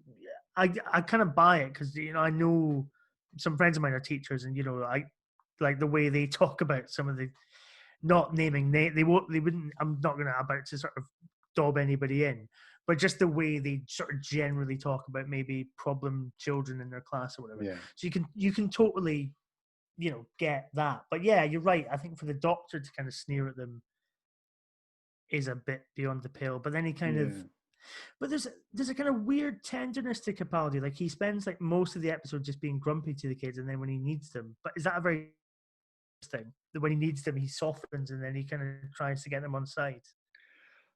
I kind of buy it because I know some friends of mine are teachers, and I like the way they talk about some of the not naming they wouldn't. I'm not going to about to sort of dob anybody in, but just the way they sort of generally talk about maybe problem children in their class or whatever. Yeah. So you can totally get that. But yeah, you're right. I think for the Doctor to kind of sneer at them is a bit beyond the pale. But then he kind of, but there's a kind of weird tenderness to Capaldi. Like he spends like most of the episode just being grumpy to the kids, and then when he needs them, but is that a very thing that when he needs them he softens and then he kind of tries to get them on side?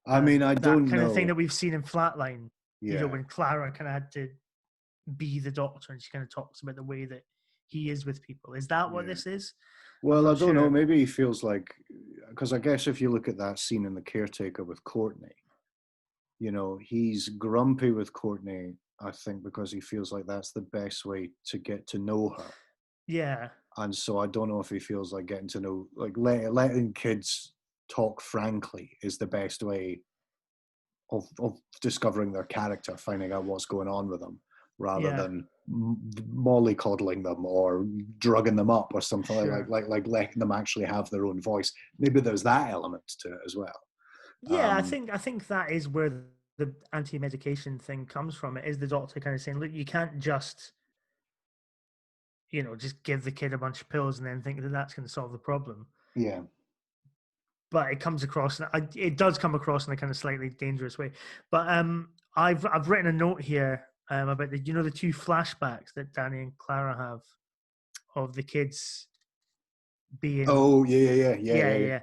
I mean, I don't that kind know. of thing that we've seen in Flatline. Yeah. When Clara kind of had to be the Doctor, and she kind of talks about the way that he is with people. Is that what this is? Well, I don't know. Maybe he feels like, because I guess if you look at that scene in The Caretaker with Courtney, he's grumpy with Courtney, I think, because he feels like that's the best way to get to know her. Yeah. And so I don't know if he feels like getting to know, like letting kids talk frankly is the best way of discovering their character, finding out what's going on with them, rather than mollycoddling them or drugging them up or something. Like letting them actually have their own voice. Maybe there's that element to it as well. Yeah, I think that is where the anti-medication thing comes from. It is the Doctor kind of saying, look, you can't just just give the kid a bunch of pills and then think that that's going to solve the problem. Yeah. But it comes across, it does come across in a kind of slightly dangerous way. But I've written a note here about the the two flashbacks that Danny and Clara have of the kids being. Oh yeah.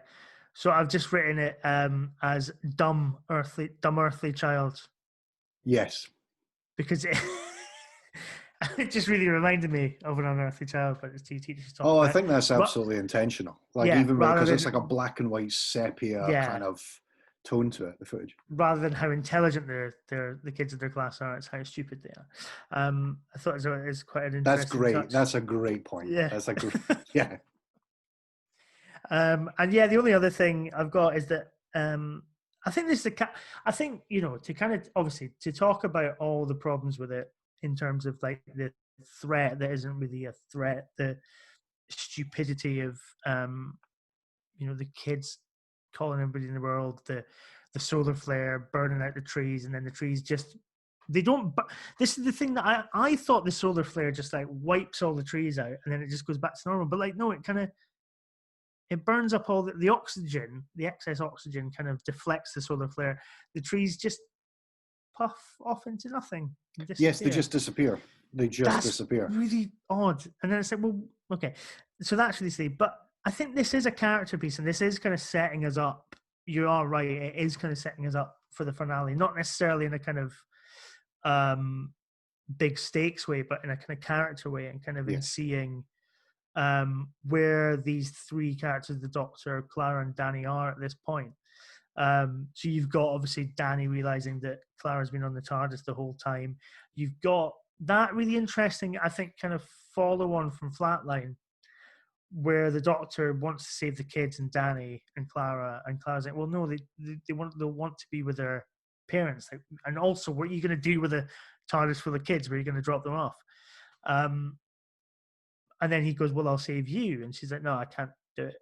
So I've just written it as dumb earthly child. Yes. Because it just really reminded me of an unearthly child, but it's two teachers talking. Oh, I think that's absolutely intentional. Like even because it's like a black and white sepia kind of tone to it, the footage. rather than how intelligent the kids in their class are, it's how stupid they are. I thought it was quite an That's interesting great. touch. That's a great point. Yeah. That's a great, yeah. And yeah, the only other thing I've got is that I think this is I think, to kind of obviously to talk about all the problems with it in terms of like the threat that isn't really a threat, the stupidity of the kids calling everybody in the world, the solar flare burning out the trees, and then the trees just they don't. But this is the thing that I thought the solar flare just like wipes all the trees out, and then it just goes back to normal. But like no, it burns up all the oxygen, the excess oxygen kind of deflects the solar flare. The trees just puff off into nothing. And disappear. Yes, they just disappear. That's disappear. Really odd. And then it's like, well, okay. So that's really silly. But I think this is a character piece, and this is kind of setting us up. You are right. It is kind of setting us up for the finale, not necessarily in a kind of big stakes way, but in a kind of character way, and kind of in seeing where these three characters, the Doctor, Clara, and Danny, are at this point. So you've got obviously Danny realizing that Clara's been on the TARDIS the whole time. You've got that really interesting, I think, kind of follow on from Flatline, where the Doctor wants to save the kids and Danny and Clara's like, well, no, they'll want to be with their parents. Like, and also, what are you going to do with a TARDIS full of kids? Where are you going to drop them off? And then he goes, well, I'll save you. And she's like, no, I can't do it.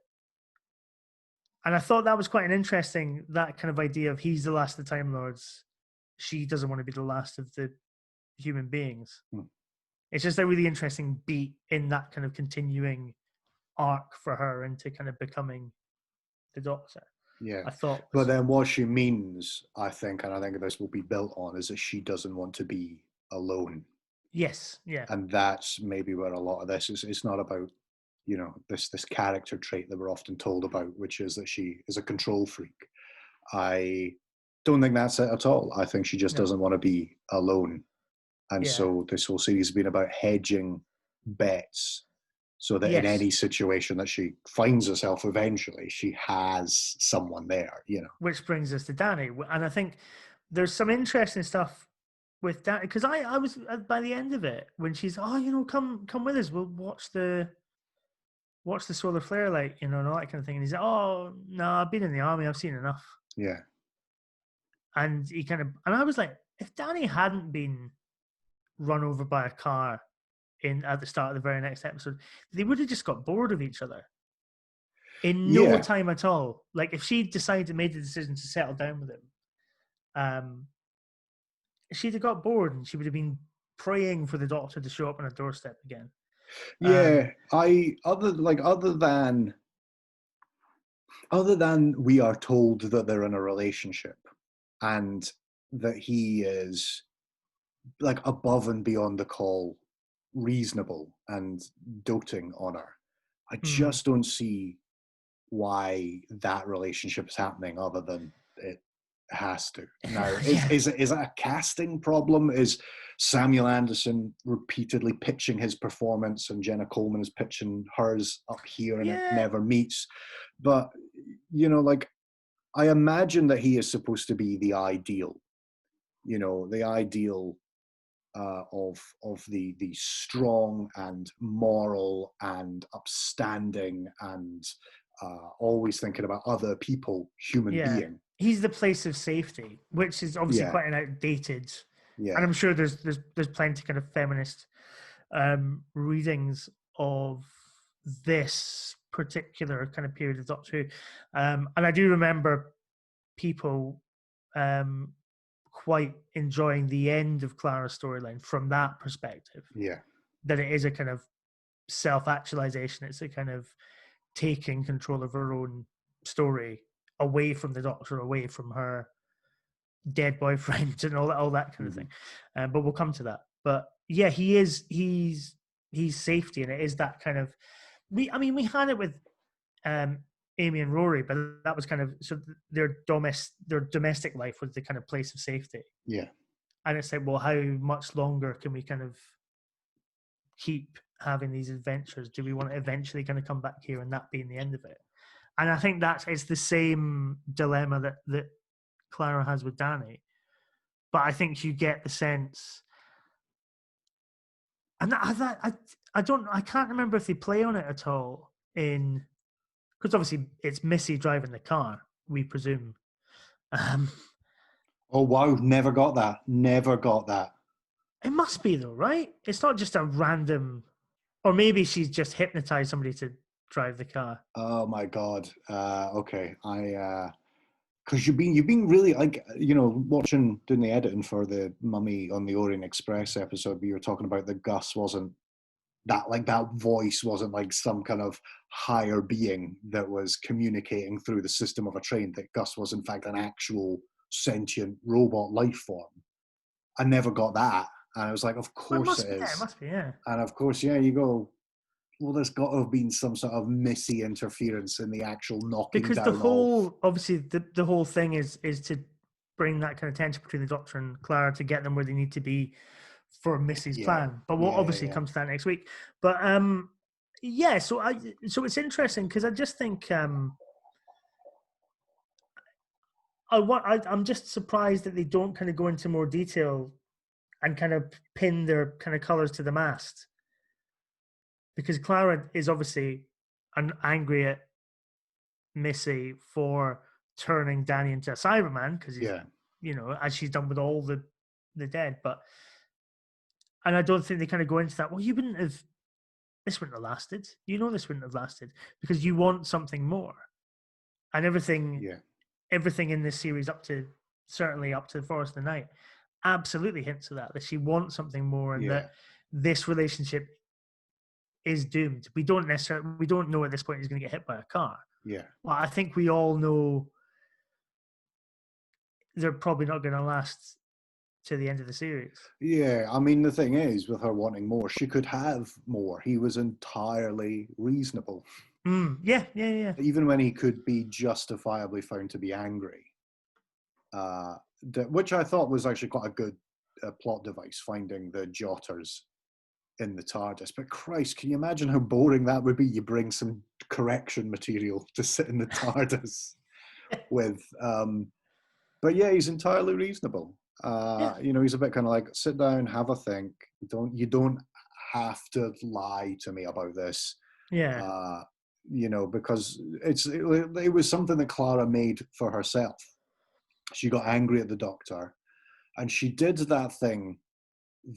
And I thought that was quite an interesting, that kind of idea of he's the last of the Time Lords. She doesn't want to be the last of the human beings. It's just a really interesting beat in that kind of continuing arc for her into kind of becoming the Doctor. Yeah. I thought. But then what she means, I think, and I think this will be built on, is that she doesn't want to be alone. Yes, yeah. And that's maybe where a lot of this is. It's not about, this character trait that we're often told about, which is that she is a control freak. I don't think that's it at all. I think she just doesn't want to be alone. And so this whole series has been about hedging bets so that in any situation that she finds herself eventually, she has someone there, Which brings us to Danny. And I think there's some interesting stuff with Danny, because I was, by the end of it, when she's, come with us, we'll watch the solar flare light, and all that kind of thing. And he's like, oh, no, I've been in the army. I've seen enough. Yeah. And and I was like, if Danny hadn't been run over by a car at the start of the very next episode, they would have just got bored of each other in no time at all. Like if she made the decision to settle down with him, she'd have got bored and she would have been praying for the Doctor to show up on her doorstep again. Yeah, other than we are told that they're in a relationship and that he is like above and beyond the call reasonable and doting on her, I just don't see why that relationship is happening other than it has to. Now, is it a casting problem? Is Samuel Anderson repeatedly pitching his performance and Jenna Coleman is pitching hers up here and it never meets? But, I imagine that he is supposed to be the ideal, the ideal of the strong and moral and upstanding and always thinking about other people human being. He's the place of safety, which is obviously quite an outdated. Yeah. And I'm sure there's plenty kind of feminist readings of this particular kind of period of Doctor Who. And I do remember people quite enjoying the end of Clara's storyline from that perspective. Yeah. That it is a kind of self-actualization. It's a kind of taking control of her own story away from the Doctor, away from her dead boyfriend and all that kind of thing. But we'll come to that. But yeah, he's safety, and it is that kind of. We had it with Amy and Rory, but that was kind of so their domestic life was the kind of place of safety. Yeah. And it's like, well, how much longer can we kind of keep having these adventures? Do we want to eventually kind of come back here and that being the end of it? And I think it's the same dilemma that Clara has with Danny. But I think you get the sense, and I can't remember if they play on it at all because obviously it's Missy driving the car, we presume. Oh wow, never got that. Never got that. It must be though, right? It's not just a random, or maybe she's just hypnotized somebody to drive the car. Oh my god. Okay, because you've been really like doing the editing for the Mummy on the Orient Express episode, where you were talking about that Gus wasn't that voice wasn't like some kind of higher being that was communicating through the system of a train. That Gus was in fact an actual sentient robot life form. I never got that, and I was like, of course it is. Yeah, it must be, yeah. And of course, yeah, you go, well, there's got to have been some sort of Missy interference in the actual knocking because down the whole obviously the whole thing is to bring that kind of tension between the Doctor and Clara to get them where they need to be for Missy's plan. But we'll obviously come to that next week. But yeah, so it's interesting because I just think I'm just surprised that they don't kind of go into more detail and kind of pin their kind of colors to the mast, because Clara is obviously angry at Missy for turning Danny into a Cyberman because as she's done with all the dead. And I don't think they kind of go into that. Well, this wouldn't have lasted. This wouldn't have lasted because you want something more, and everything in this series certainly up to Forest of the Night absolutely hints at that she wants something more, and that this relationship is doomed. We don't know at this point he's going to get hit by a car. Yeah. Well, I think we all know they're probably not going to last to the end of the series. Yeah, I mean, the thing is, with her wanting more, she could have more. He was entirely reasonable. Yeah. Even when he could be justifiably found to be angry. Which I thought was actually quite a good plot device, finding the jotters in the TARDIS. But Christ, can you imagine how boring that would be? You bring some correction material to sit in the TARDIS with. But yeah, he's entirely reasonable. He's a bit kind of like, sit down, have a think. You don't have to lie to me about this. Yeah. Because it was something that Clara made for herself. She got angry at the Doctor, and she did that thing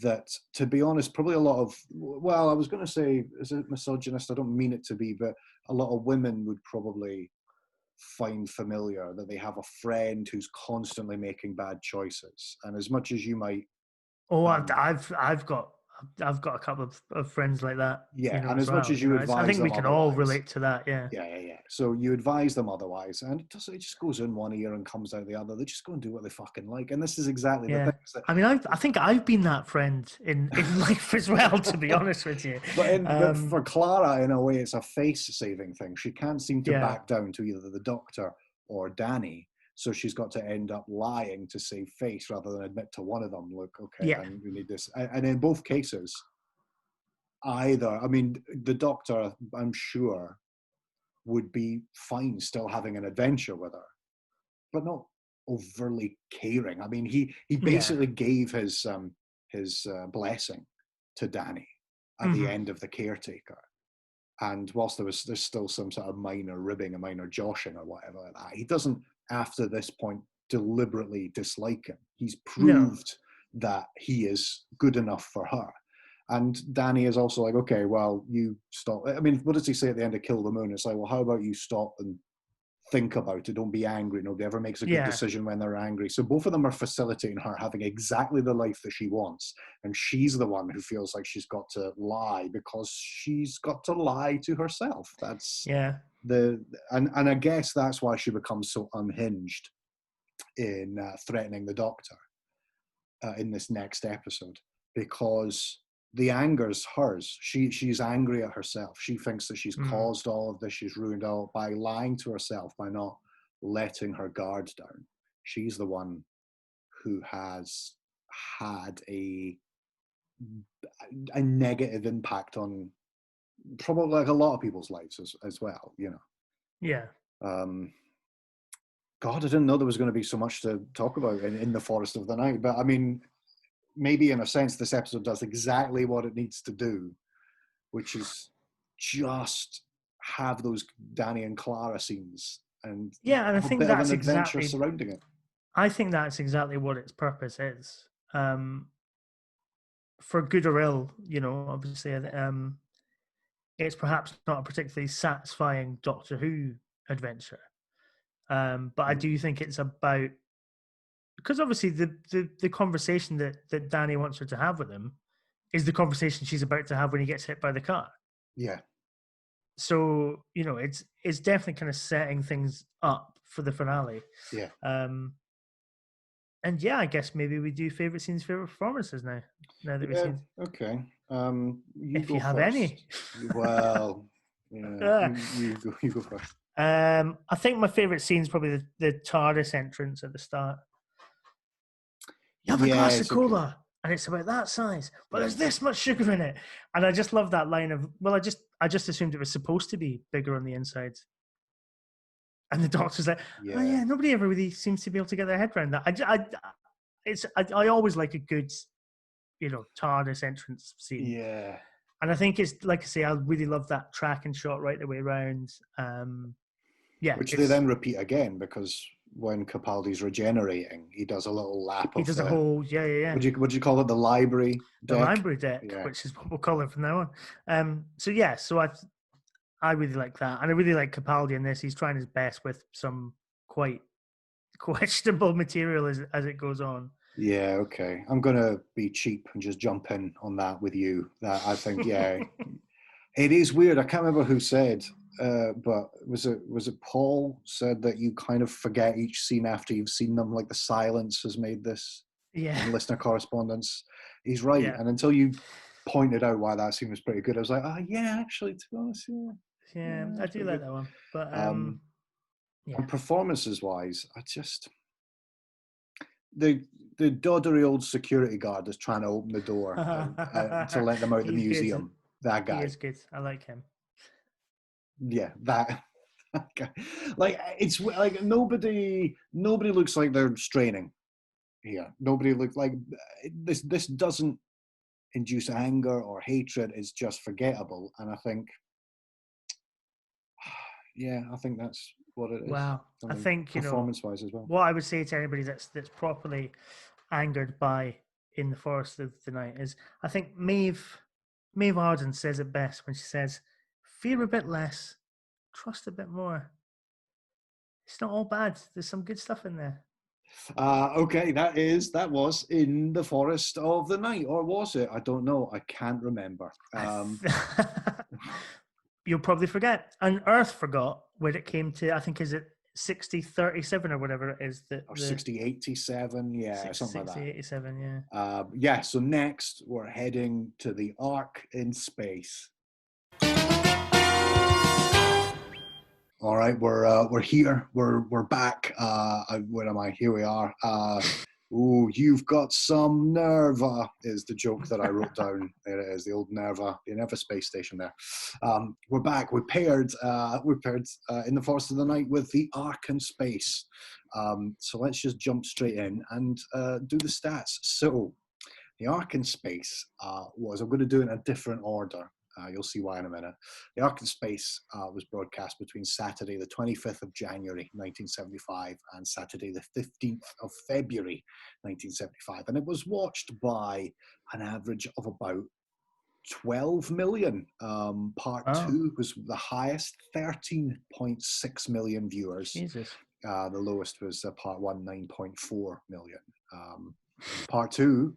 that, to be honest, probably a lot of, I was going to say, is it misogynist? I don't mean it to be, but a lot of women would probably find familiar, that they have a friend who's constantly making bad choices. And as much as you might... I've got a couple of friends like that. Yeah, and as much as you advise them, I think we can all relate to that. Yeah. So you advise them otherwise, and it just goes in one ear and comes out the other. They just go and do what they fucking like, and this is exactly the thing. I mean, I think I've been that friend in life as well, to be honest with you. But for Clara, in a way, it's a face-saving thing. She can't seem to back down to either the Doctor or Danny. So she's got to end up lying to save face rather than admit to one of them. Look, okay, we need this. And in both cases, the Doctor, I'm sure, would be fine still having an adventure with her, but not overly caring. I mean, he basically gave his blessing to Danny at the end of The Caretaker. And whilst there's still some sort of minor ribbing, a minor joshing or whatever like that, he doesn't, after this point, deliberately dislike him. He's proved that he is good enough for her. And Danny is also like, okay, well, you stop. I mean, what does he say at the end of Kill the Moon? It's like, well, how about you stop and think about it? Don't be angry. Nobody ever makes a good decision when they're angry. So both of them are facilitating her having exactly the life that she wants. And she's the one who feels like she's got to lie because she's got to lie to herself. That's and I guess that's why she becomes so unhinged in threatening the Doctor in this next episode, because the anger's hers. She's angry at herself. She thinks that she's caused all of this. She's ruined all by lying to herself, by not letting her guard down. She's the one who has had a negative impact on probably like a lot of people's lives as well, Yeah. God, I didn't know there was going to be so much to talk about in the Forest of the Night. But I mean, maybe in a sense, this episode does exactly what it needs to do, which is just have those Danny and Clara scenes and Yeah, and I have a think bit of an that's adventure exactly. surrounding it. I think that's exactly what its purpose is. For good or ill, obviously, it's perhaps not a particularly satisfying Doctor Who adventure. But I do think it's about, because obviously the conversation that Danny wants her to have with him is the conversation she's about to have when he gets hit by the car. Yeah. So, it's definitely kind of setting things up for the finale. Yeah. And yeah, I guess maybe we do favorite scenes, favorite performances now that we've seen. Okay. If go you have first. any. Well, yeah, you go first. I think my favorite scene is probably the TARDIS entrance at the start. You have a glass of cola, okay, and it's about that size, but there's this much sugar in it. And I just love that line of, well, I just assumed it was supposed to be bigger on the inside. And the Doctor's like, oh yeah, nobody ever really seems to be able to get their head around that. I always like a good, TARDIS entrance scene. Yeah. And I think it's, like I say, I really love that tracking shot right the way around. Which they then repeat again, because when Capaldi's regenerating, he does a little lap he does a whole, yeah. Would you call it the library deck? The library deck, which is what we'll call it from now on. So I really like that. And I really like Capaldi in this. He's trying his best with some quite questionable material as it goes on. Yeah, okay. I'm going to be cheap and just jump in on that with you. That I think, yeah, it is weird. I can't remember who said, but was it Paul said that you kind of forget each scene after you've seen them, like the silence has made this in listener correspondence. He's right. Yeah. And until you pointed out why that scene was pretty good, I was like, oh yeah, actually, to be honest, yeah, I do like that one. But and performances wise, I just the doddery old security guard is trying to open the door to let them out of the museum. Good. That guy. He is good. I like him. Yeah, that guy. Like, it's like nobody looks like they're straining here. Nobody looks like this doesn't induce anger or hatred. It's just forgettable. And I think that's what it is. Wow. I think, performance-wise as well. What I would say to anybody that's properly angered by In the Forest of the Night is, I think Maeve Arden says it best when she says, fear a bit less, trust a bit more. It's not all bad. There's some good stuff in there. Okay, that was In the Forest of the Night, or was it? I don't know. I can't remember. You'll probably forget. And Earth forgot when it came to, I think, is it 60-37 or whatever it is? Or 60-87, yeah, something like that. 60-87, yeah. Yeah, so next we're heading to the Ark in Space. All right, we're here. We're back. Where am I? Here we are. Ooh, you've got some Nerva is the joke that I wrote down. There it is, the old Nerva, the Nerva space station there. We're back. We paired In the Forest of the Night with the Ark in Space. So let's just jump straight in and do the stats. So the Ark in Space was, I'm going to do it in a different order. You'll see why in a minute. The Ark in Space was broadcast between Saturday the 25th of January 1975 and Saturday the 15th of February 1975. And it was watched by an average of about 12 million. Part 2 was the highest, 13.6 million viewers. Jesus. The lowest was part 1, 9.4 million. Part 2,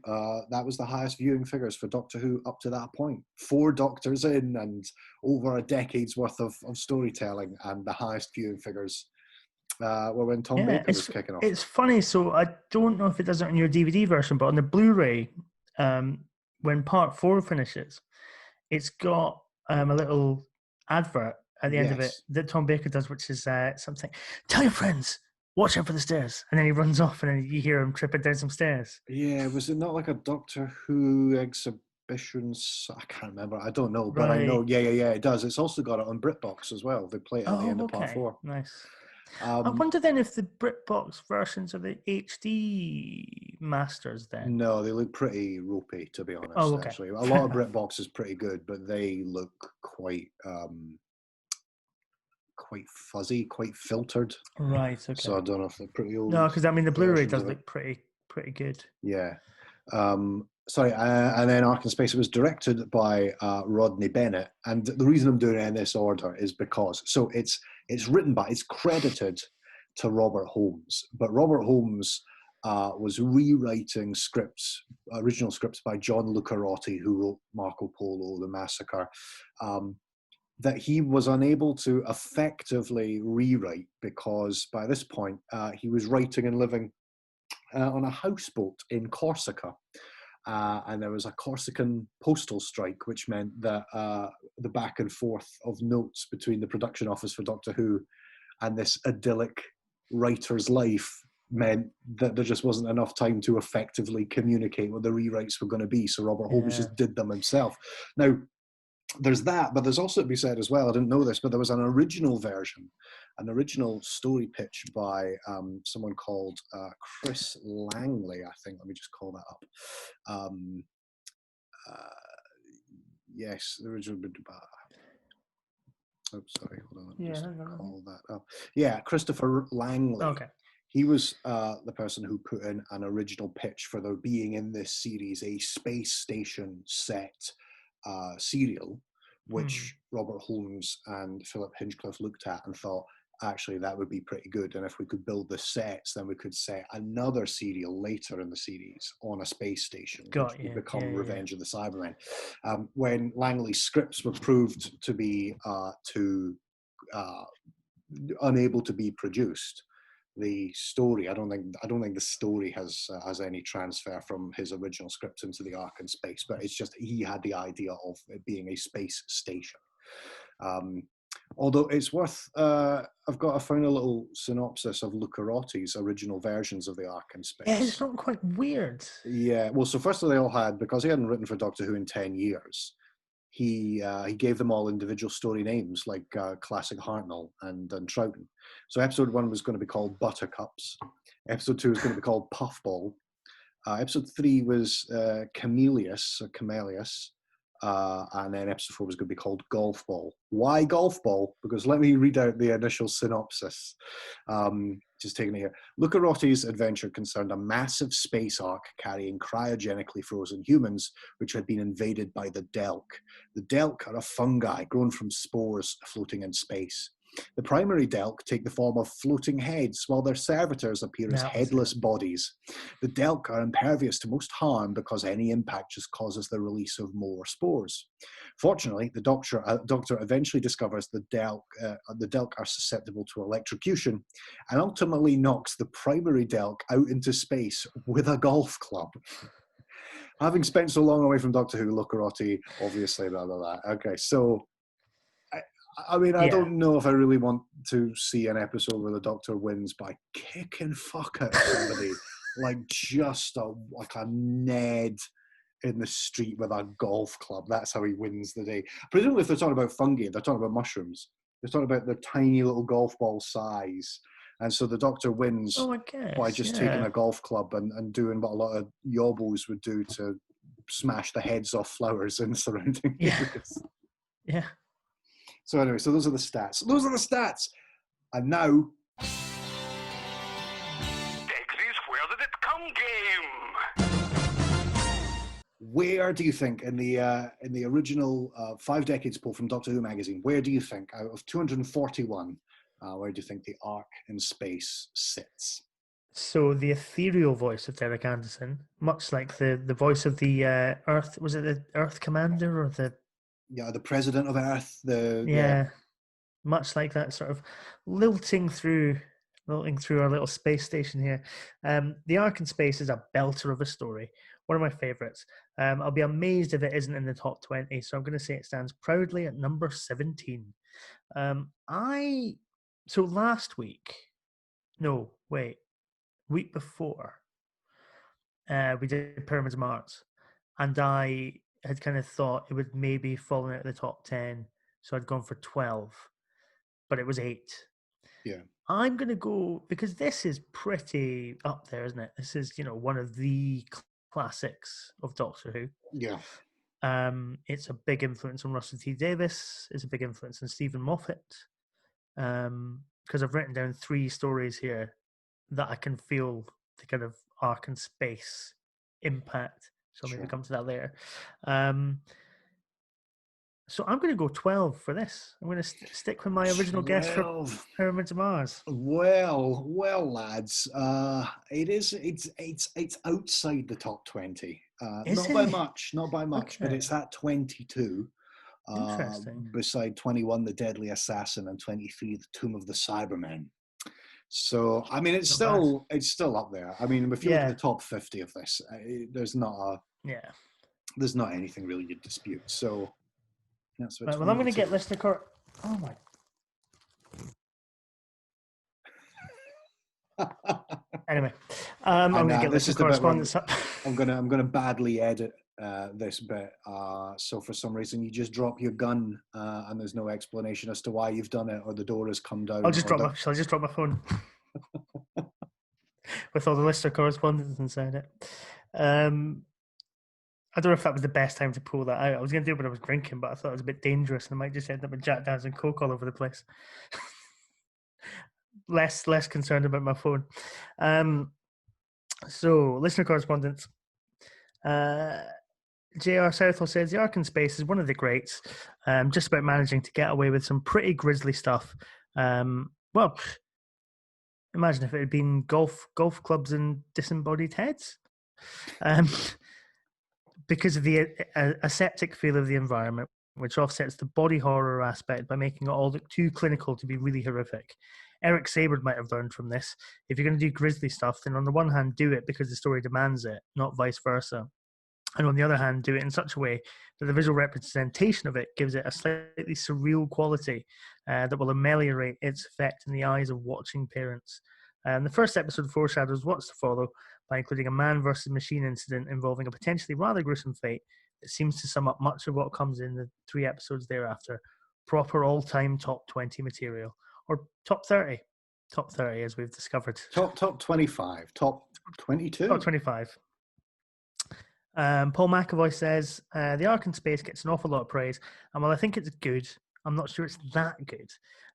that was the highest viewing figures for Doctor Who up to that point. 4 Doctors in and over a decade's worth of storytelling, and the highest viewing figures were when Tom Baker was kicking off. It's funny, so I don't know if it does it on your DVD version, but on the Blu-ray, when Part 4 finishes, it's got a little advert at the end of it that Tom Baker does, which is something, tell your friends, watch out for the stairs. And then he runs off and then you hear him tripping down some stairs. Yeah, was it not like a Doctor Who exhibition? I can't remember. I don't know, but I know, yeah, it does. It's also got it on BritBox as well. They play it at the end of Part 4. Nice. I wonder then if the BritBox versions are the HD masters then. No, they look pretty ropey, to be honest. Oh, okay. Actually, a lot of BritBox is pretty good, but they look quite fuzzy, quite filtered. Right. Okay. So I don't know if they're pretty old. No, because I mean the Blu-ray versions does of it. look pretty good. Yeah. Sorry, and then Ark In Space, it was directed by Rodney Bennett. And the reason I'm doing it in this order is because, so it's credited to Robert Holmes, but Robert Holmes was rewriting original scripts by John Lucarotti, who wrote Marco Polo, The Massacre, that he was unable to effectively rewrite because by this point he was writing and living on a houseboat in Corsica. And there was a Corsican postal strike, which meant that the back and forth of notes between the production office for Doctor Who and this idyllic writer's life meant that there just wasn't enough time to effectively communicate what the rewrites were going to be. So Robert Holmes just did them himself. Now, there's that, but there's also to be said as well, I didn't know this, but there was an original version, an original story pitch by someone called Chris Langley, I think. Let me just call that up. Yes, the original. Oh, sorry, hold on. Just call that up. Yeah, Christopher Langley. Okay. He was the person who put in an original pitch for there being in this series a space station set serial, which Robert Holmes and Philip Hinchcliffe looked at and thought, actually, that would be pretty good. And if we could build the sets, then we could set another serial later in the series on a space station, which would become Revenge of the Cybermen. When Langley's scripts were proved to be unable to be produced, the story, I don't think the story has any transfer from his original script into the Ark in Space, but it's just he had the idea of it being a space station. Although it's worth, I found a little synopsis of Lucarotti's original versions of the Ark in Space. Yeah, it's not quite weird. Yeah, well, so first of all, they all had, because he hadn't written for Doctor Who in 10 years, he gave them all individual story names like Classic Hartnell and Troughton. So episode 1 was going to be called Buttercups. Episode 2 was going to be called Puffball. Episode 3 was Camellius. And then episode 4 was going to be called Golf Ball. Why Golf Ball? Because let me read out the initial synopsis. Just taking it here. Lucarotti's adventure concerned a massive space ark carrying cryogenically frozen humans, which had been invaded by the Delk. The Delk are a fungi grown from spores floating in space. The primary Delk take the form of floating heads, while their servitors appear as headless bodies. The Delk are impervious to most harm because any impact just causes the release of more spores. Fortunately, the doctor eventually discovers the Delk are susceptible to electrocution and ultimately knocks the primary Delk out into space with a golf club. Having spent so long away from Doctor Who, Lucarotti, obviously, blah, blah, blah. Okay, so I mean, I don't know if I really want to see an episode where the Doctor wins by kicking fuck out of somebody, like just like a Ned in the street with a golf club. That's how he wins the day. Presumably, if they're talking about fungi, they're talking about mushrooms. They're talking about the tiny little golf ball size. And so the Doctor wins by just taking a golf club and doing what a lot of yobos would do to smash the heads off flowers in surrounding areas. Yeah. So anyway, so those are the stats. And now... Degsy's Where Did It Come game. Where do you think, in the original 5 Decades poll from Doctor Who magazine, where do you think, out of 241, where do you think the Ark in Space sits? So the ethereal voice of Derek Anderson, much like the voice of the Earth, was it the Earth Commander or the... Yeah, the President of Earth. Much like that, sort of lilting through our little space station here. The Ark in Space is a belter of a story. One of my favourites. I'll be amazed if it isn't in the top 20. So I'm going to say it stands proudly at number 17. Week before, we did Pyramids of Mars, and I had kind of thought it would maybe fallen out of the top 10, so I'd gone for 12, but it was 8. Yeah. I'm going to go, because this is pretty up there, isn't it? This is, one of the classics of Doctor Who. Yeah. It's a big influence on Russell T Davies. It's a big influence on Stephen Moffat. Because I've written down 3 stories here that I can feel the kind of Ark in Space impact. So maybe come to that later. So I'm going to go 12 for this. I'm going to stick with my original guess for Pyramid to Mars. Well, lads. It's outside the top 20. Not by much, Okay. but it's at 22. Interesting. Beside 21, The Deadly Assassin, and 23, The Tomb of the Cybermen. So, I mean, it's still up there. I mean, if you look at the top 50 of this, there's not anything really to dispute. So, that's what. Right, well, I'm going to get listener core. Oh my. Anyway, I'm going to get listener correspondence up. I'm going to badly edit this bit. So for some reason you just drop your gun and there's no explanation as to why you've done it, or the door has come down. Shall I just drop my phone with all the listener correspondence inside it? I don't know if that was the best time to pull that out. I was going to do it when I was drinking, but I thought it was a bit dangerous and I might just end up with Jack Daniels and Coke all over the place. less concerned about my phone. So, listener correspondence. J.R. Southall says, the Ark in Space is one of the greats, just about managing to get away with some pretty grisly stuff. Well, imagine if it had been golf clubs and disembodied heads. Because of the aseptic feel of the environment, which offsets the body horror aspect by making it all look too clinical to be really horrific. Eric Sabard might have learned from this. If you're going to do grisly stuff, then on the one hand, do it because the story demands it, not vice versa. And on the other hand, do it in such a way that the visual representation of it gives it a slightly surreal quality that will ameliorate its effect in the eyes of watching parents. The first episode foreshadows what's to follow by including a man versus machine incident involving a potentially rather gruesome fate that seems to sum up much of what comes in the 3 episodes thereafter. Proper all-time top 20 material. Or top 30. Top 30, as we've discovered. Top 25. Top 22. Top 25. Paul McAvoy says, the Ark in Space gets an awful lot of praise, and while I think it's good, I'm not sure it's that good.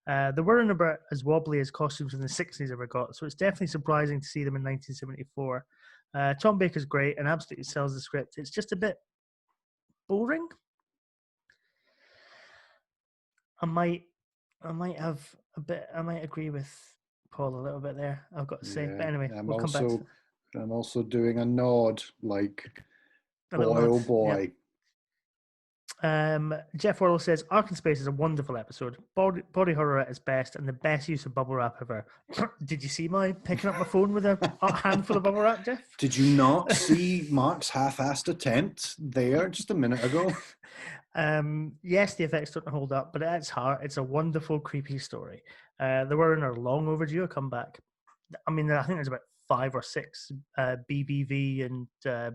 They weren't about as wobbly as costumes in the 60s ever got, so it's definitely surprising to see them in 1974. Tom Baker's great and absolutely sells the script. It's just a bit boring. I might agree with Paul a little bit there, I've got to say. But anyway, we'll come back to that. I'm also doing a nod, like, boy, oh boy. Yeah. Jeff Worrell says, Ark in Space is a wonderful episode. Body horror at its best and the best use of bubble wrap ever. Did you see my picking up my phone with a handful of bubble wrap, Jeff? Did you not see Mark's half-assed attempt there just a minute ago? Yes, the effects don't hold up, but at its heart, it's a wonderful, creepy story. The Warren are long overdue a comeback. I mean, I think there's about 5 or 6 BBV and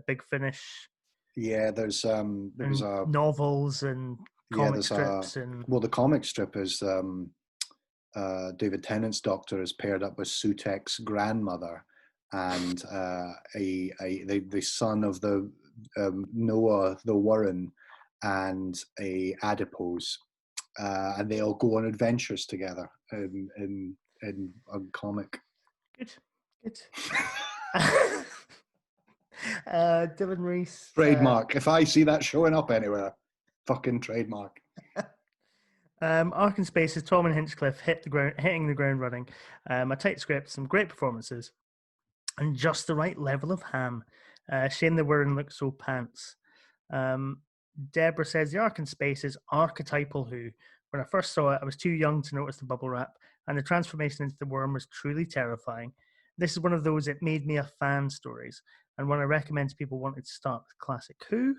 Big Finish. Yeah, there's novels and comic strips the comic strip is David Tennant's Doctor is paired up with Sutek's grandmother and the son of the Noah the Warren and a adipose, and they all go on adventures together in a comic. Good. Dylan Reese. Trademark. If I see that showing up anywhere, fucking trademark. Ark in Space is Tom and Hinchcliffe hitting the ground running. A tight script, some great performances, and just the right level of ham. Shame they weren't look so pants. Deborah says the Ark in Space is archetypal Who. When I first saw it, I was too young to notice the bubble wrap, and the transformation into the worm was truly terrifying. This is one of those it made me a fan stories, and one I recommend to people wanting to start with classic Who.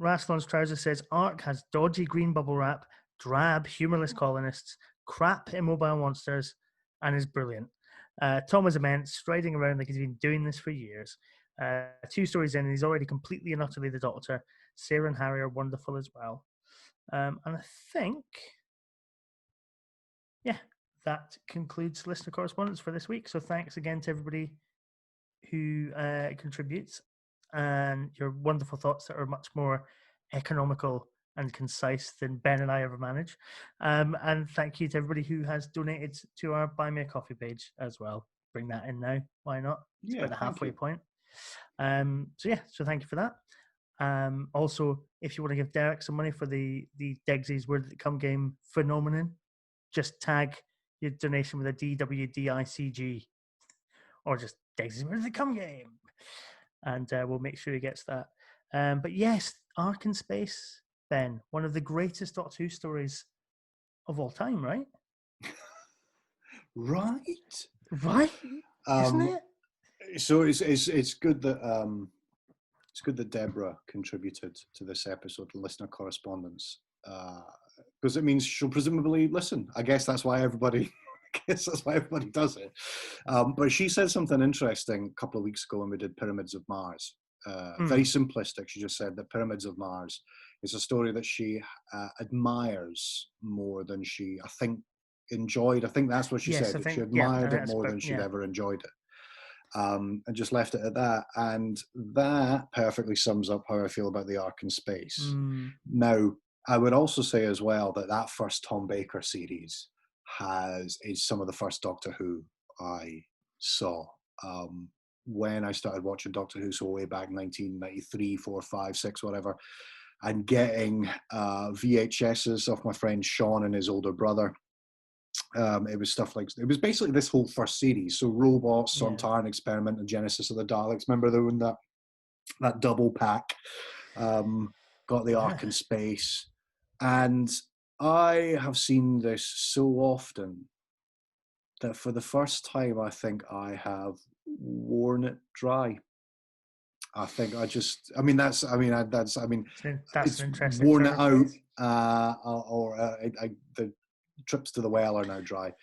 Rasslon's Trouser says Ark has dodgy green bubble wrap, drab, humorless colonists, crap immobile monsters, and is brilliant. Tom is immense, striding around like he's been doing this for years. 2 stories in, and he's already completely and utterly the Doctor. Sarah and Harry are wonderful as well. And I think yeah, that concludes listener correspondence for this week. So thanks again to everybody who contributes and your wonderful thoughts that are much more economical and concise than Ben and I ever manage. And thank you to everybody who has donated to our Buy Me a Coffee page as well. Bring that in now. Why not? It's about the halfway point. So thank you for that. Also, if you want to give Derek some money for the Degsy's Where Did It Come game phenomenon, just tag your donation with a DWDICG or just Degsy's Where Did It Come game, and we'll make sure he gets that. But yes, Ark in Space, Ben, one of the greatest Doctor Who stories of all time, right? Right, Isn't it? So it's good that Deborah contributed to this episode, listener correspondence, because it means she'll presumably listen. I guess that's why everybody does it. But she said something interesting a couple of weeks ago when we did Pyramids of Mars. Very simplistic. She just said that Pyramids of Mars is a story that she admires more than she, I think, enjoyed. I think that's what she said. She admired it more than she'd ever enjoyed it. And just left it at that. And that perfectly sums up how I feel about the Ark in Space. Now, I would also say as well that first Tom Baker series is some of the first Doctor Who I saw. When I started watching Doctor Who, so way back 1993, 4, 5, 6, whatever, and getting VHSs off my friend Sean and his older brother. It was stuff like, it was basically this whole first series. So Robots, Sontaran Experiment, and Genesis of the Daleks. Remember they were in that double pack. Got the Ark in Space. And I have seen this so often that for the first time, I think I have worn it dry. I think it's interesting worn it out, the trips to the well are now dry,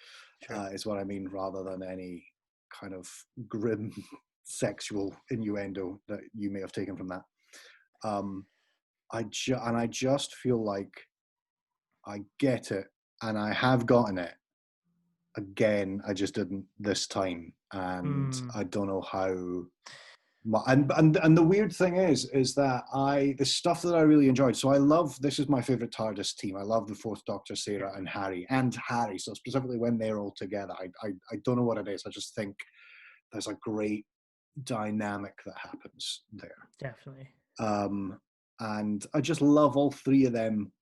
is what I mean, rather than any kind of grim sexual innuendo that you may have taken from that. I just feel like I get it, and I have gotten it. Again, I just didn't this time, and I don't know how. And the weird thing is that the stuff that I really enjoyed. So I love, this is my favorite TARDIS team. I love the Fourth Doctor, Sarah and Harry. So specifically when they're all together, I don't know what it is. I just think there's a great dynamic that happens there. Definitely. And I just love all three of them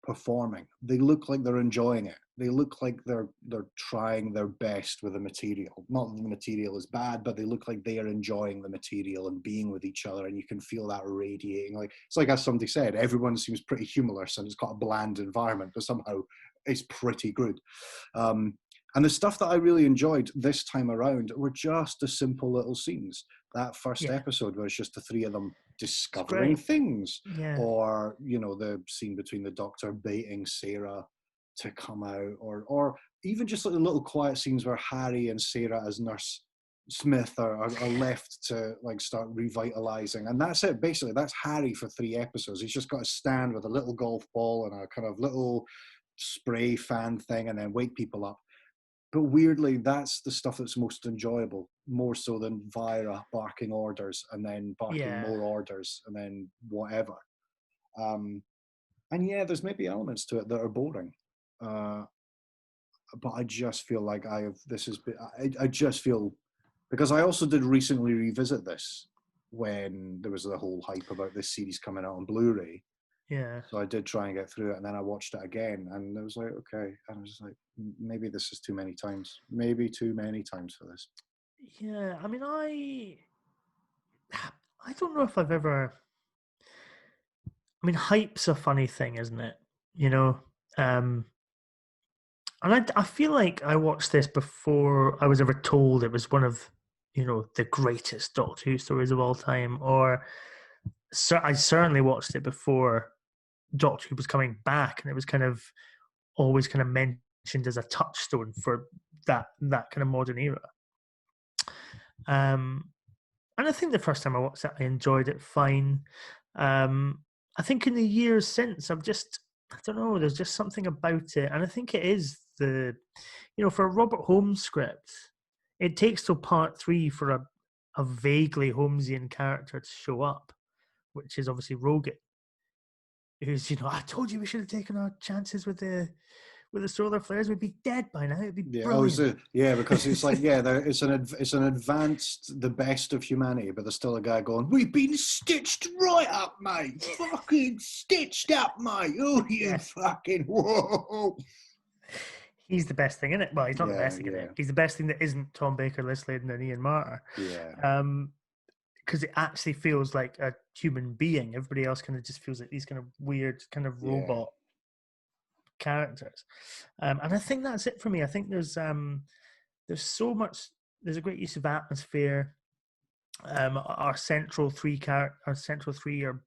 performing. They look like they're enjoying it. They look like they're trying their best with the material. Not that the material is bad, but they look like they are enjoying the material and being with each other, and you can feel that radiating. Like, it's like, as somebody said, everyone seems pretty humorless and it's got a bland environment, but somehow it's pretty good. And the stuff that I really enjoyed this time around were just the simple little scenes. That first episode was just the three of them discovering things, or the scene between the Doctor baiting Sarah to come out, or even just like the little quiet scenes where Harry and Sarah as Nurse Smith are left to like start revitalizing, and that's it. Basically, that's Harry for 3 episodes. He's just got to stand with a little golf ball and a kind of little spray fan thing, and then wake people up. But weirdly, that's the stuff that's most enjoyable, more so than Vira barking orders and then barking more orders and then whatever. And there's maybe elements to it that are boring. But I just feel like I just feel, because I also did recently revisit this when there was the whole hype about this series coming out on Blu-ray. Yeah. So I did try and get through it, and then I watched it again, and I was like, okay. And I was just like, maybe this is too many times. Maybe too many times for this. Yeah, I mean, I don't know if I've ever. I mean, hype's a funny thing, isn't it? And I feel like I watched this before I was ever told it was one of, the greatest Doctor Who stories of all time, or I certainly watched it before Doctor Who was coming back, and it was kind of always kind of mentioned as a touchstone for that kind of modern era. And I think the first time I watched it, I enjoyed it fine. I think in the years since, I don't know, there's just something about it, and I think it is the, for a Robert Holmes script, it takes till part 3 for a vaguely Holmesian character to show up, which is obviously Rogan, who's, I told you we should have taken our chances with the solar flares. We'd be dead by now. It'd be brilliant. Because it's like, it's an advanced, the best of humanity, but there's still a guy going, "We've been stitched right up, mate. Fucking stitched up, mate. Oh, you fucking whoa." He's the best thing in it. Well, he's not the best thing in it. He's the best thing that isn't Tom Baker, Liz Sladen, and Ian Marter. Yeah. Because it actually feels like a human being. Everybody else kind of just feels like these kind of weird kind of robot characters. And I think that's it for me. I think there's so much. There's a great use of atmosphere. Our central three are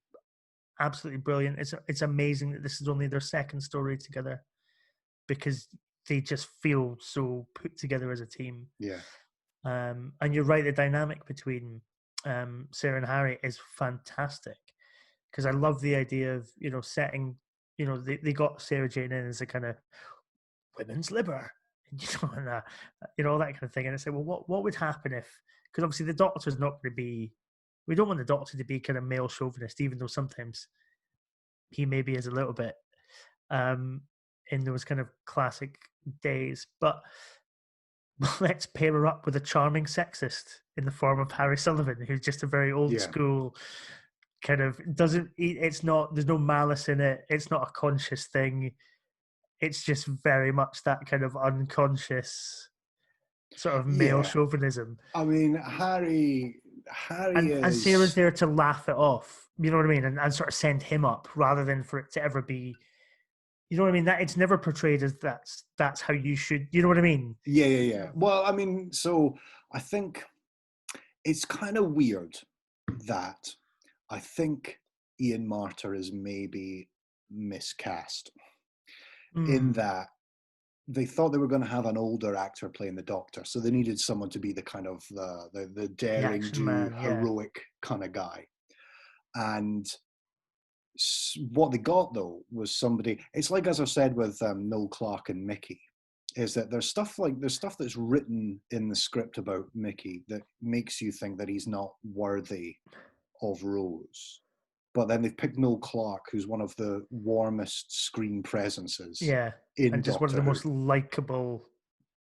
absolutely brilliant. It's amazing that this is only their second story together, because they just feel so put together as a team. Yeah. And you're right, the dynamic between Sarah and Harry is fantastic, because I love the idea of, setting, they got Sarah Jane in as a kind of women's liber, and all that kind of thing. And I say, well, what would happen if, because obviously the Doctor's not going to be, we don't want the Doctor to be kind of male chauvinist, even though sometimes he maybe is a little bit in those kind of classic days, but let's pair her up with a charming sexist in the form of Harry Sullivan, who's just a very old school kind of there's no malice in it. It's not a conscious thing. It's just very much that kind of unconscious sort of male chauvinism. I mean, Harry and Sarah's there to laugh it off. You know what I mean? And sort of send him up rather than for it to ever be, you know what I mean? That it's never portrayed as that's how you should. You know what I mean? Yeah. Well, I mean, so I think it's kind of weird that I think Ian Marter is maybe miscast in that they thought they were going to have an older actor playing the Doctor, so they needed someone to be the kind of the daring do, heroic kind of guy, and what they got though was somebody. It's like, as I said with Noel Clarke and Mickey, is that there's stuff that's written in the script about Mickey that makes you think that he's not worthy of Rose, but then they've picked Noel Clarke, who's one of the warmest screen presences. Yeah, and just one of the most likable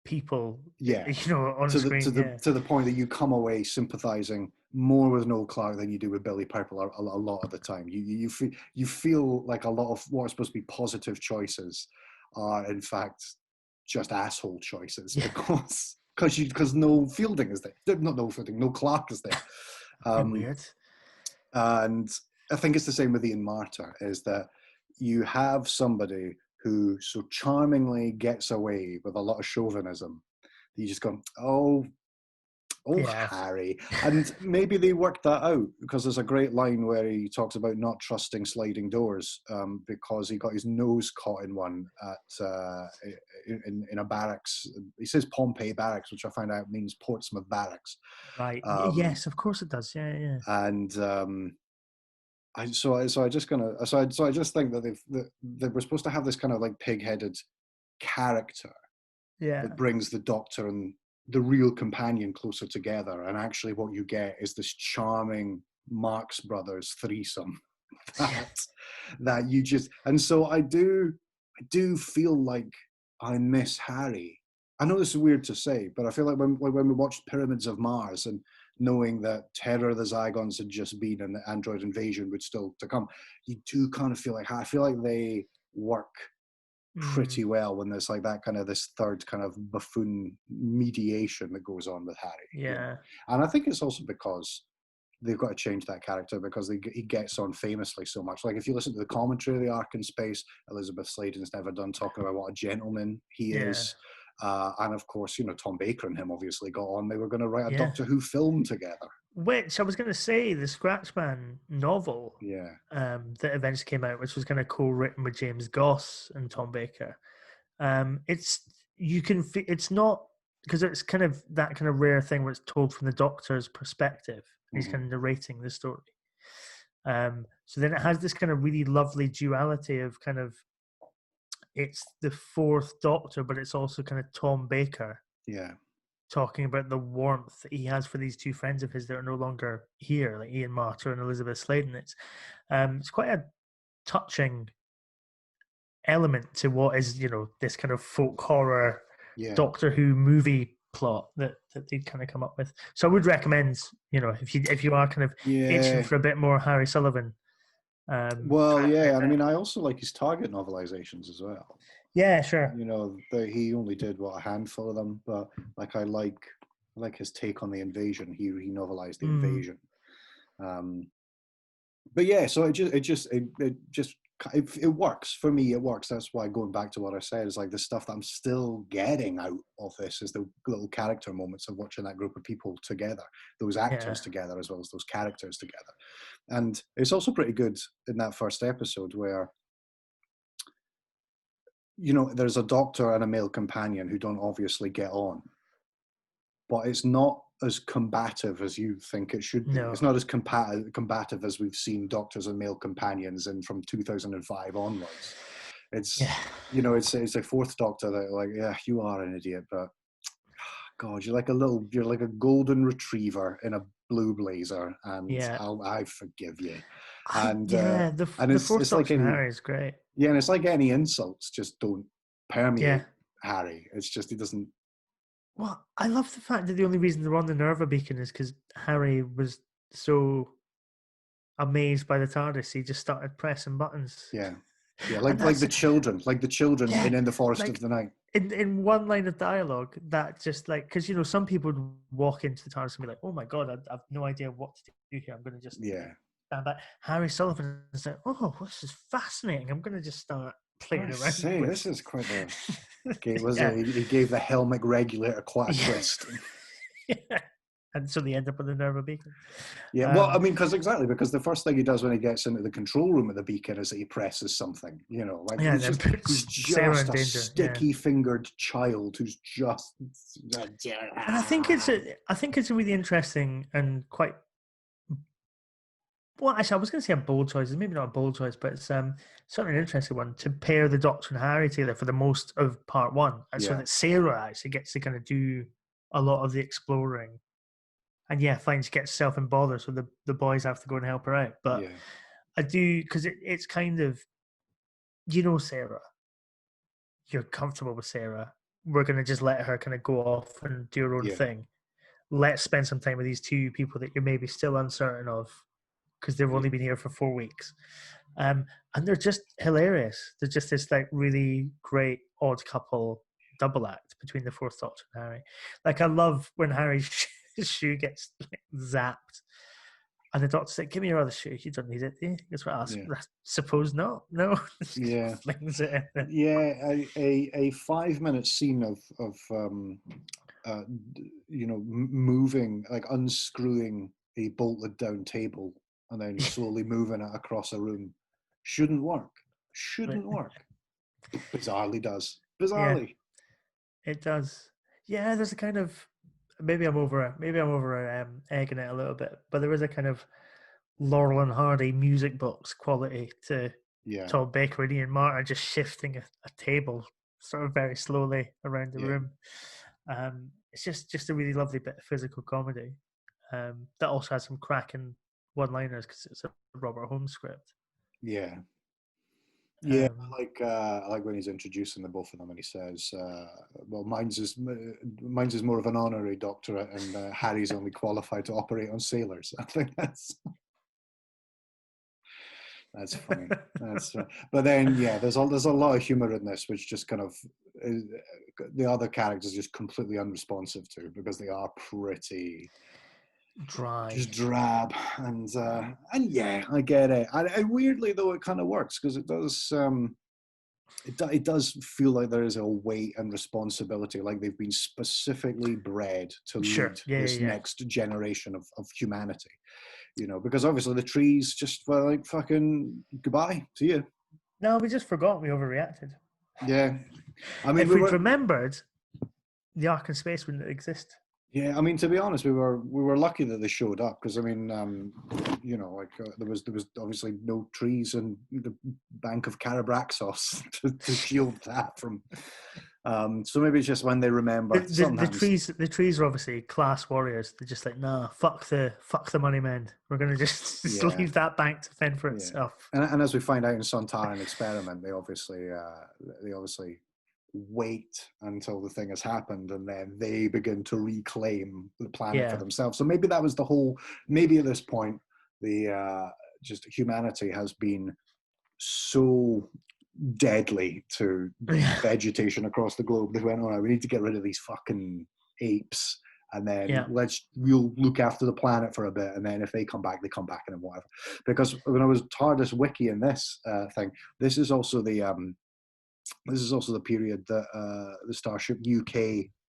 people. Yeah, on screen. To the point that you come away sympathising more with Noel Clarke than you do with Billy Purple a lot of the time. You feel like a lot of what are supposed to be positive choices are in fact just asshole choices, because no Fielding is there. Not no Fielding, no Clarke is there. Weird. And I think it's the same with Ian Marter, is that you have somebody who so charmingly gets away with a lot of chauvinism. You just go, oh, Harry. And maybe they worked that out, because there's a great line where he talks about not trusting sliding doors because he got his nose caught in one in a barracks. He says Pompeii Barracks, which I found out means Portsmouth Barracks. Right. Yes, of course it does. Yeah. And I just think that they were supposed to have this kind of like pig-headed character that brings the Doctor and the real companion closer together, and actually what you get is this charming Marx Brothers threesome that you just, and so I do feel like I miss Harry. I know this is weird to say, but I feel like when we watched Pyramids of Mars and knowing that Terror of the Zygons had just been and the android invasion would still to come, you do kind of feel like, I feel like they work pretty well when there's like that kind of this third kind of buffoon mediation that goes on with Harry. Yeah. And I think it's also because they've got to change that character, because he gets on famously so much. Like if you listen to the commentary of the Ark in Space, Elizabeth Sladen's never done talking about what a gentleman he is. And of course, Tom Baker and him obviously got on. They were going to write a Doctor Who film together. Which I was going to say, the Scratchman novel that eventually came out, which was kind of co-written with James Goss and Tom Baker. It's not, because it's kind of that kind of rare thing where it's told from the Doctor's perspective. He's kind of narrating the story. So then it has this kind of really lovely duality of kind of it's the fourth Doctor, but it's also kind of Tom Baker Yeah. talking about the warmth that he has for these two friends of his that are no longer here, like Ian Marter and Elizabeth Sladen. It's quite a touching element to what is, this kind of folk horror Yeah. Doctor Who movie plot that they'd kind of come up with. So I would recommend, if you are kind of itching for a bit more Harry Sullivan. Well, yeah, and I mean, I also like his Target novelizations as well. Yeah, sure. He only did a handful of them, but like I like his take on the invasion. He novelized the invasion. But yeah, so it works for me. It works. That's why, going back to what I said, is like the stuff that I'm still getting out of this is the little character moments of watching that group of people together, those actors together, as well as those characters together. And it's also pretty good in that first episode where, there's a Doctor and a male companion who don't obviously get on, but it's not as combative as you think it should be. No. It's not as combative as we've seen Doctors and male companions in from 2005 onwards. It's it's a fourth Doctor that like, yeah, you are an idiot, but God, you're like a golden retriever in a blue blazer, and I forgive you. The fourth Doctor and Harry is great. Yeah, and it's like any insults just don't permeate Harry. It's just he doesn't. Well, I love the fact that the only reason they're on the Nerva beacon is because Harry was so amazed by the TARDIS, he just started pressing buttons. Yeah, like the children in the Forest of the Night. In one line of dialogue, that just because some people would walk into the TARDIS and be like, "Oh my God, I've no idea what to do here. I'm going to just stand back." Harry Sullivan is like, "Oh, this is fascinating. I'm going to just start playing around." This is quite a. He gave the helmet regulator quite a twist. And so they end up with the Nerva beacon. Yeah, well, I mean, because the first thing he does when he gets into the control room of the beacon is that he presses something, he's just a sticky-fingered child who's just. And I think it's a really interesting and quite. Well, actually, I was going to say a bold choice. It's maybe not a bold choice, but it's certainly an interesting one to pair the Doctor and Harry together for the most of part one, and so that Sarah actually gets to kind of do a lot of the exploring. And finds gets herself in bother, so the boys have to go and help her out. But I do, because it's kind of, Sarah, you're comfortable with Sarah. We're going to just let her kind of go off and do her own thing. Let's spend some time with these two people that you're maybe still uncertain of, because they've only been here for 4 weeks. And they're just hilarious. They're just this really great odd couple double act between the fourth Doctor and Harry. Like, I love when Harry's shoe gets zapped and the Doctor's like, "Give me your other shoe. You don't need it, do you?" That's what I suppose not. No. Yeah. Flings it in. Yeah, a 5-minute scene of moving, like unscrewing a bolted down table and then slowly moving it across a room shouldn't work. Bizarrely does. Bizarrely. Yeah, it does. Yeah, there's a kind of maybe I'm over egging it a little bit, but there is a kind of Laurel and Hardy music box quality to Tom Baker and Ian Marter just shifting a table sort of very slowly around the room. It's just a really lovely bit of physical comedy that also has some cracking one-liners because it's a Robert Holmes script. Yeah. Yeah, I like when he's introducing the both of them and he says, well, mine's is more of an honorary doctorate and Harry's only qualified to operate on sailors. I think that's funny. But then, there's a lot of humor in this, which just kind of the other characters just completely unresponsive to because they are pretty dry, just drab, and I get it. And weirdly though, it kind of works because it does. It does feel like there is a weight and responsibility, like they've been specifically bred to lead this next generation of humanity. Because obviously the trees just were like, fucking goodbye to you. No, we just forgot. We overreacted. Yeah, I mean, if we'd remembered, the Ark in Space wouldn't exist. Yeah, I mean, to be honest, we were lucky that they showed up because I mean, there was obviously no trees and the bank of Carabraxos to shield that from. So maybe it's just when they remember. Sometimes, The trees are obviously class warriors. They're just like, nah, fuck the money men. We're gonna just yeah, leave that bank to fend for yeah, itself. and as we find out in Sontaran Experiment, they obviously wait until the thing has happened and then they begin to reclaim the planet for Yeah, themselves. So maybe that was the whole. Maybe at this point, the just humanity has been so deadly to the yeah, vegetation across the globe. They went, all right, we need to get rid of these fucking apes. And then yeah. we'll look after the planet for a bit. And then if they come back, and then whatever. Because when I was TARDIS wiki in this thing, this is also the period that the Starship UK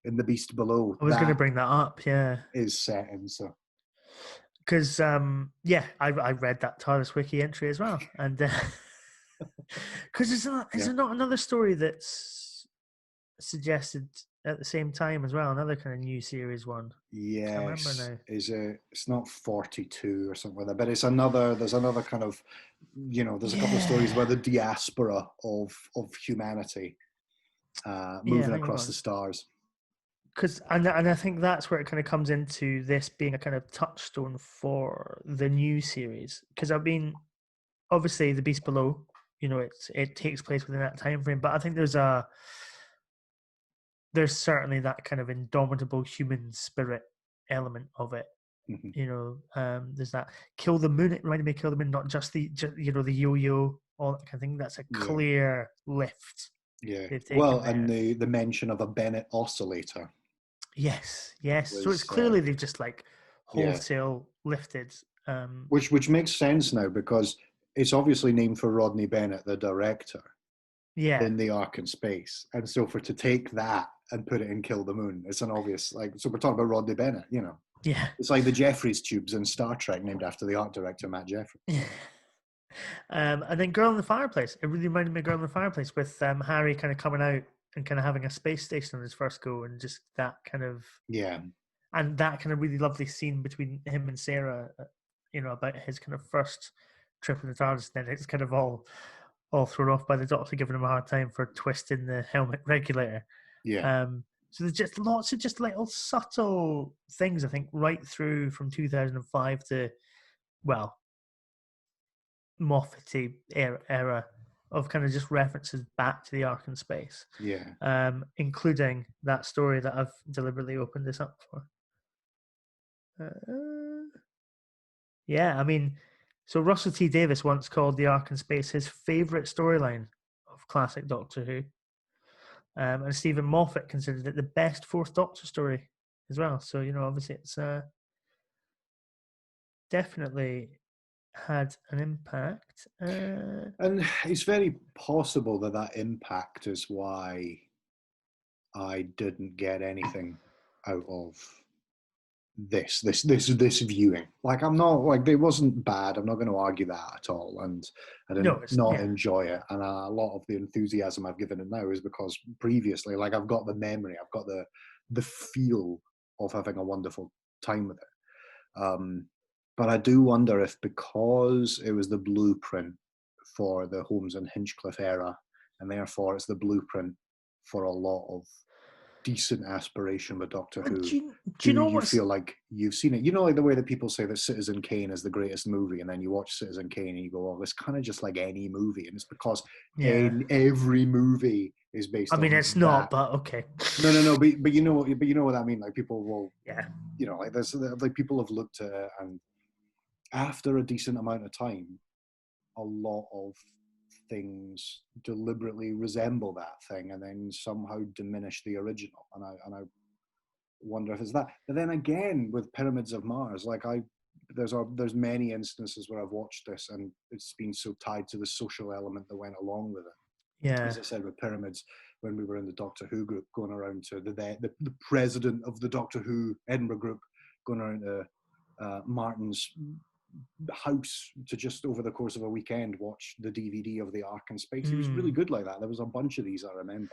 in the Beast Below I was gonna that bring that up. Yeah, is set in. So because I read that TARDIS wiki entry as well, and because is yeah, there not another story that's suggested at the same time as well? Another kind of new series one. Can't remember yes, now. it's not 42 or something like that, but it's another. There's another kind of, there's a couple of stories Yeah, about the diaspora of humanity yeah. I moving think it across the was. stars. Because and I think that's where it kind of comes into this being a kind of touchstone for the new series. Because I've been obviously the Beast Below, it takes place within that time frame, but I think there's certainly that kind of indomitable human spirit element of it. Mhm. There's that Kill the Moon. It reminded me of Kill the Moon, not just the the yo-yo, all that kind of thing. That's a Yeah, clear lift yeah. they've Well, taken and there. the mention of a Bennett oscillator Yes, yes. So it's was clearly they've just like yeah, wholesale lifted. which makes sense now because it's obviously named for Rodney Bennett, the director, Yeah, in the Ark in Space. And so to take that and put it in Kill the Moon, it's an obvious, like, so we're talking about Rodney Bennett. yeah. It's like the Jeffries tubes in Star Trek named after the art director, Matt Jeffries. And then Girl in the Fireplace. It really reminded me of Girl in the Fireplace with Harry kind of coming out and kind of having a space station on his first go, and just that kind of Yeah, really lovely scene between him and Sarah. About his kind of first trip in the TARDIS. Then it's kind of all thrown off by the Doctor giving him a hard time for twisting the helmet regulator. yeah. So there's just lots of just little subtle things, I think, right through from 2005 to, well, Moffat era of kind of just references back to the Ark in Space, Yeah. including that story that I've deliberately opened this up for. Yeah, I mean, so Russell T Davis once called the Ark in Space his favorite storyline of classic Doctor Who. And Stephen Moffat considered it the best Fourth Doctor story as well. So, obviously it's definitely had an impact. And it's very possible that impact is why I didn't get anything out of this viewing. Like, I'm not, like, it wasn't bad. I'm not going to argue that at all. And I didn't No, it's, not yeah. enjoy it. And a lot of the enthusiasm I've given it now is because previously, like, I've got the memory, I've got the feel of having a wonderful time with it. But I do wonder if, because it was the blueprint for the Holmes and Hinchcliffe era, and therefore it's the blueprint for a lot of decent aspiration with Doctor Who. Do you know You what's... feel like you've seen it? Like the way that people say that Citizen Kane is the greatest movie, and then you watch Citizen Kane and you go, "Oh, it's kind of just like any movie," and it's because Yeah. every movie is based I on mean, it's that. not, but okay. No, but you know what I mean. Like, people will, Yeah. like, there's like, people have looked at it, and after a decent amount of time, a lot of things deliberately resemble that thing and then somehow diminish the original. And I wonder if it's that. But then again, with Pyramids of Mars, like, there's many instances where I've watched this and it's been so tied to the social element that went along with it. Yeah. As I said with Pyramids, when we were in the Doctor Who group, going around to the president of the Doctor Who Edinburgh group, going around to Martin's house to just over the course of a weekend watch the DVD of the Ark in Space. He was really good like that. There was a bunch of these I remember.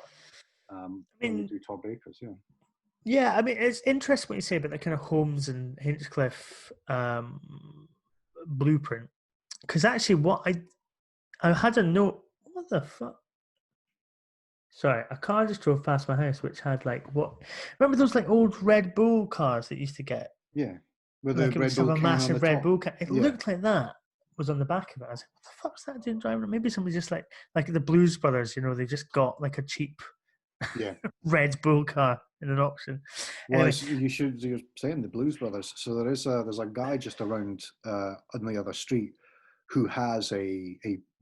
I When we mean, do Tom Baker's, yeah. Yeah, I mean, it's interesting what you say about the kind of Holmes and Hinchcliffe blueprint. Because actually, I had a note. What the fuck? Sorry, a car just drove past my house, which had like what? Remember those like old Red Bull cars that used to get? Yeah, with the Like it would Red just have Bull a can on the massive Red top. Bull car. It Yeah, looked like that was on the back of it. I was like, what the fuck's that doing driving? Maybe somebody just like the Blues Brothers. They just got like a cheap yeah. Red Bull car in an auction. Well, Anyway, you're saying the Blues Brothers. So there's a guy just around on the other street who has a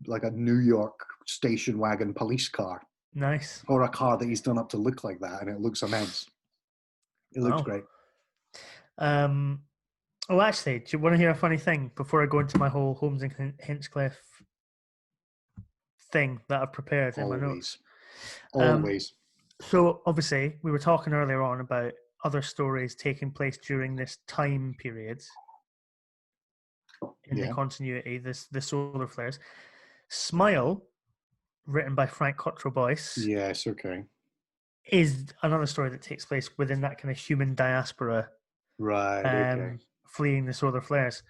like a New York station wagon police car, nice. or a car that he's done up to look like that, and it looks immense. It looks Wow. great. Oh, actually, do you want to hear a funny thing before I go into my whole Holmes and Hinchcliffe thing that I've prepared in my notes? Always. So obviously, we were talking earlier on about other stories taking place during this time period in the continuity, the solar flares. Smile, written by Frank Cottrell Boyce, Yes. Okay. is another story that takes place within that kind of human diaspora Right. Okay. fleeing the solar flares.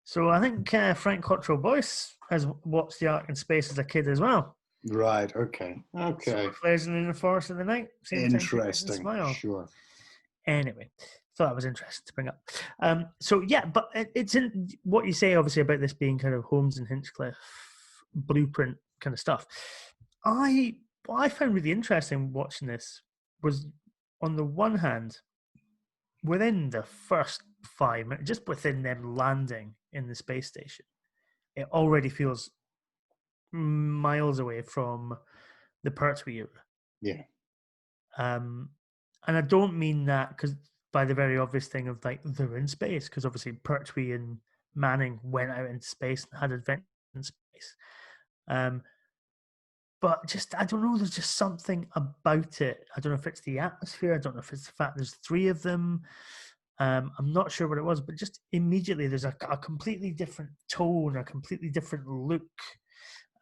So I think Frank Cottrell Boyce has watched the Ark in Space as a kid as well. Right. Okay. Okay. Solar flares in the forest of the night. Same time period as Interesting. Smile. Sure. Anyway, thought that was interesting to bring up. So yeah, but it's in what you say, obviously, about this being kind of Holmes and Hinchcliffe blueprint kind of stuff. What I found really interesting watching this was, on the one hand, within the first 5 minutes, just within them landing in the space station, it already feels miles away from the Pertwee era. Yeah. And I don't mean that because by the very obvious thing of like they're in space, because obviously Pertwee and Manning went out into space and had adventures in space. But just, I don't know, there's just something about it. I don't know if it's the atmosphere. I don't know if it's the fact there's 3 of them. I'm not sure what it was, but just immediately there's a completely different tone, a completely different look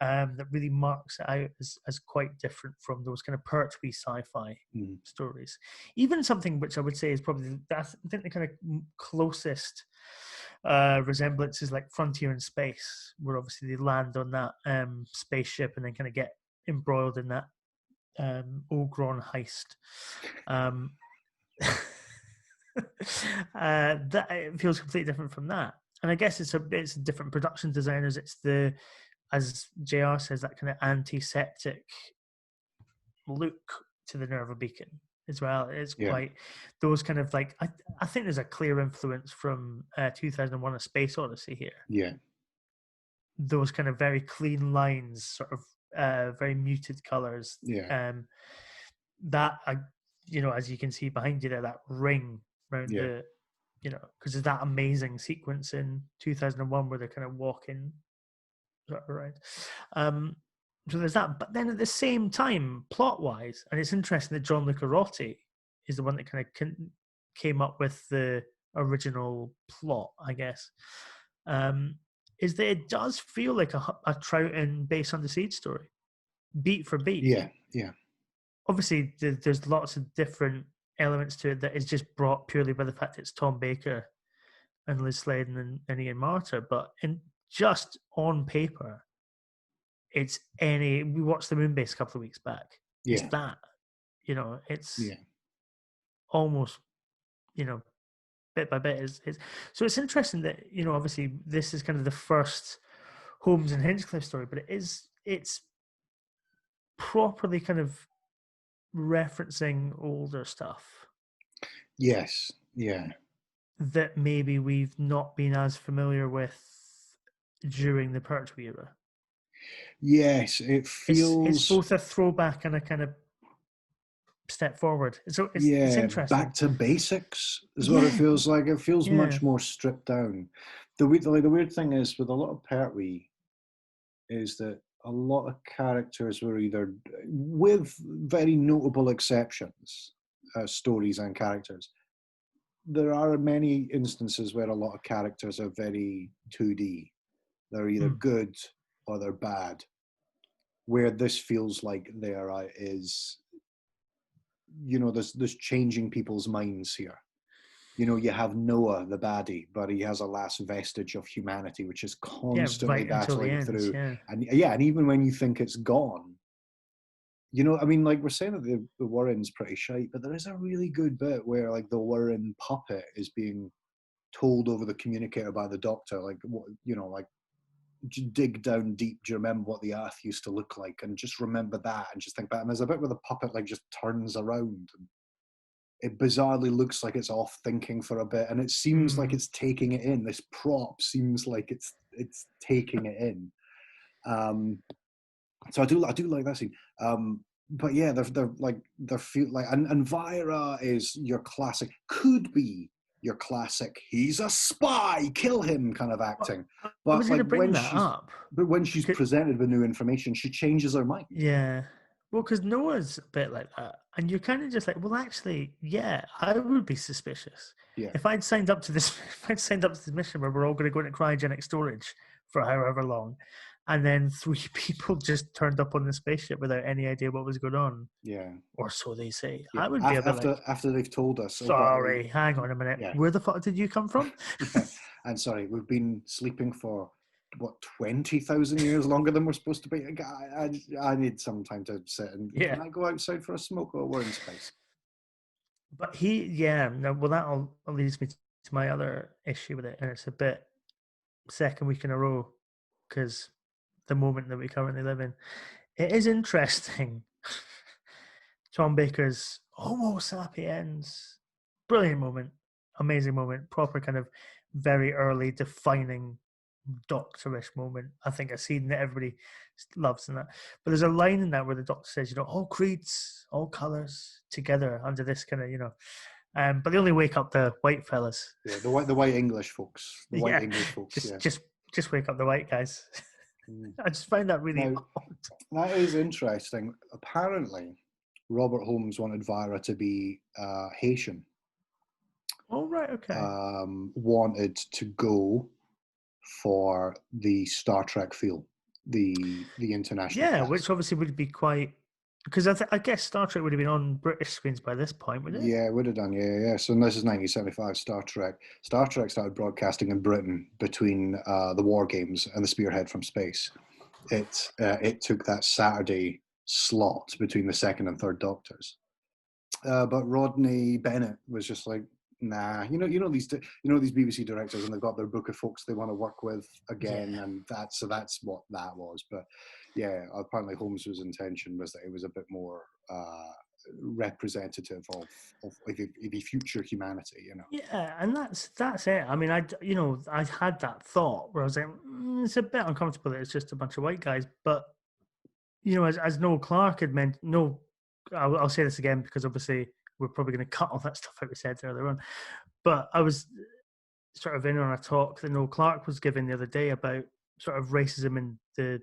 that really marks it out as quite different from those kind of Pertwee sci-fi stories. Even something which I would say is probably, I think the kind of closest resemblance is like Frontier in Space, where obviously they land on that spaceship and then kind of get embroiled in that Ogron heist. That it feels completely different from that, and I guess it's different production designers. It's the, as JR says, that kind of antiseptic look to the Nerva beacon as well. It's quite those kind of like, I think there's a clear influence from 2001: A Space Odyssey here. Yeah. Those kind of very clean lines, sort of very muted colors. Yeah. That as you can see behind you there, that ring around the, because there's that amazing sequence in 2001 where they're kind of walking around. So there's that, but then at the same time, plot-wise, and it's interesting that John Lucarotti is the one that kind of came up with the original plot, I guess. Is that it does feel like a Troughton based on the Seed story, beat for beat. Yeah, yeah. Obviously, there's lots of different elements to it that is just brought purely by the fact it's Tom Baker and Liz Sladen and Ian Marter, but just on paper, it's we watched the Moonbase a couple of weeks back. Yeah. It's that, it's almost, bit by bit is so it's interesting that, obviously this is kind of the first Holmes and Hinchcliffe story, but it's properly kind of referencing older stuff. Yes. Yeah. That maybe we've not been as familiar with during the Pertwee era. Yes, it feels... It's both a throwback and a kind of step forward. So it's interesting. Back to basics is what it feels like. It feels much more stripped down. The weird thing is with a lot of Pertwee is that a lot of characters were either, with very notable exceptions, stories and characters, there are many instances where a lot of characters are very 2D. They're either good or they're bad. Where this feels like there is there's changing people's minds here. You have Noah, the baddie, but he has a last vestige of humanity, which is constantly right until the battling end, through. yeah. And even when you think it's gone, like we're saying that the Warren's pretty shite, but there is a really good bit where like the Warren puppet is being told over the communicator by the doctor, like like dig down deep. Do you remember what the earth used to look like? And just remember that, and just think back. And there's a bit where the puppet like just turns around. And it bizarrely looks like it's off thinking for a bit, and it seems like it's taking it in. This prop seems like it's taking it in. So I do like that scene. But yeah, they're feel like, and Vira is your classic, could be your classic, he's a spy, kill him kind of acting. I was But going to like bring that up. but when she's presented with new information, she changes her mind. Yeah. Well, because Noah's a bit like that, and you're kind of just like, well, actually, yeah, I would be suspicious Yeah. if I'd signed up to this. If I'd signed up to this mission where we're all going to go into cryogenic storage for however long, and then 3 people just turned up on the spaceship without any idea what was going on. Yeah. Or so they say. Yeah. I would be a bit like, after they've told us. sorry, hang on a minute. Yeah. Where the fuck did you come from? Yeah. And sorry, we've been sleeping for 20,000 years longer than we're supposed to be. I need some time to sit and can I go outside for a smoke, or we're in space? But that leads me to my other issue with it, and it's a bit second week in a row because the moment that we currently live in, it is interesting. Tom Baker's Homo sapiens, brilliant moment, amazing moment, proper kind of very early defining doctorish moment. I think a scene that everybody loves in that. But there's a line in that where the doctor says, all creeds, all colours together under this kind of, but they only wake up the white fellas. Yeah, the white English folks. The white English folks. Just wake up the white guys. I just find that really odd. That is interesting. Apparently, Robert Holmes wanted Vira to be Haitian. Oh, right, okay. Wanted to go for the Star Trek feel, the international cast. Which obviously would be quite, because I guess Star Trek would have been on British screens by this point, wouldn't it? Yeah, it would have done. Yeah. So this is 1975. Star Trek. Star Trek started broadcasting in Britain between the War Games and the Spearhead from Space. It took that Saturday slot between the second and third Doctors. But Rodney Bennett was just like, nah, these BBC directors, and they've got their book of folks they want to work with again, and that's what that was. But yeah, apparently Holmes's intention was that it was a bit more representative of the future humanity, Yeah, and that's it. I mean, I had that thought where I was like, it's a bit uncomfortable that it's just a bunch of white guys, but as Noel Clarke had meant, I'll say this again because obviously we're probably going to cut all that stuff out we said earlier on. But I was sort of in on a talk that Noel Clarke was giving the other day about sort of racism in the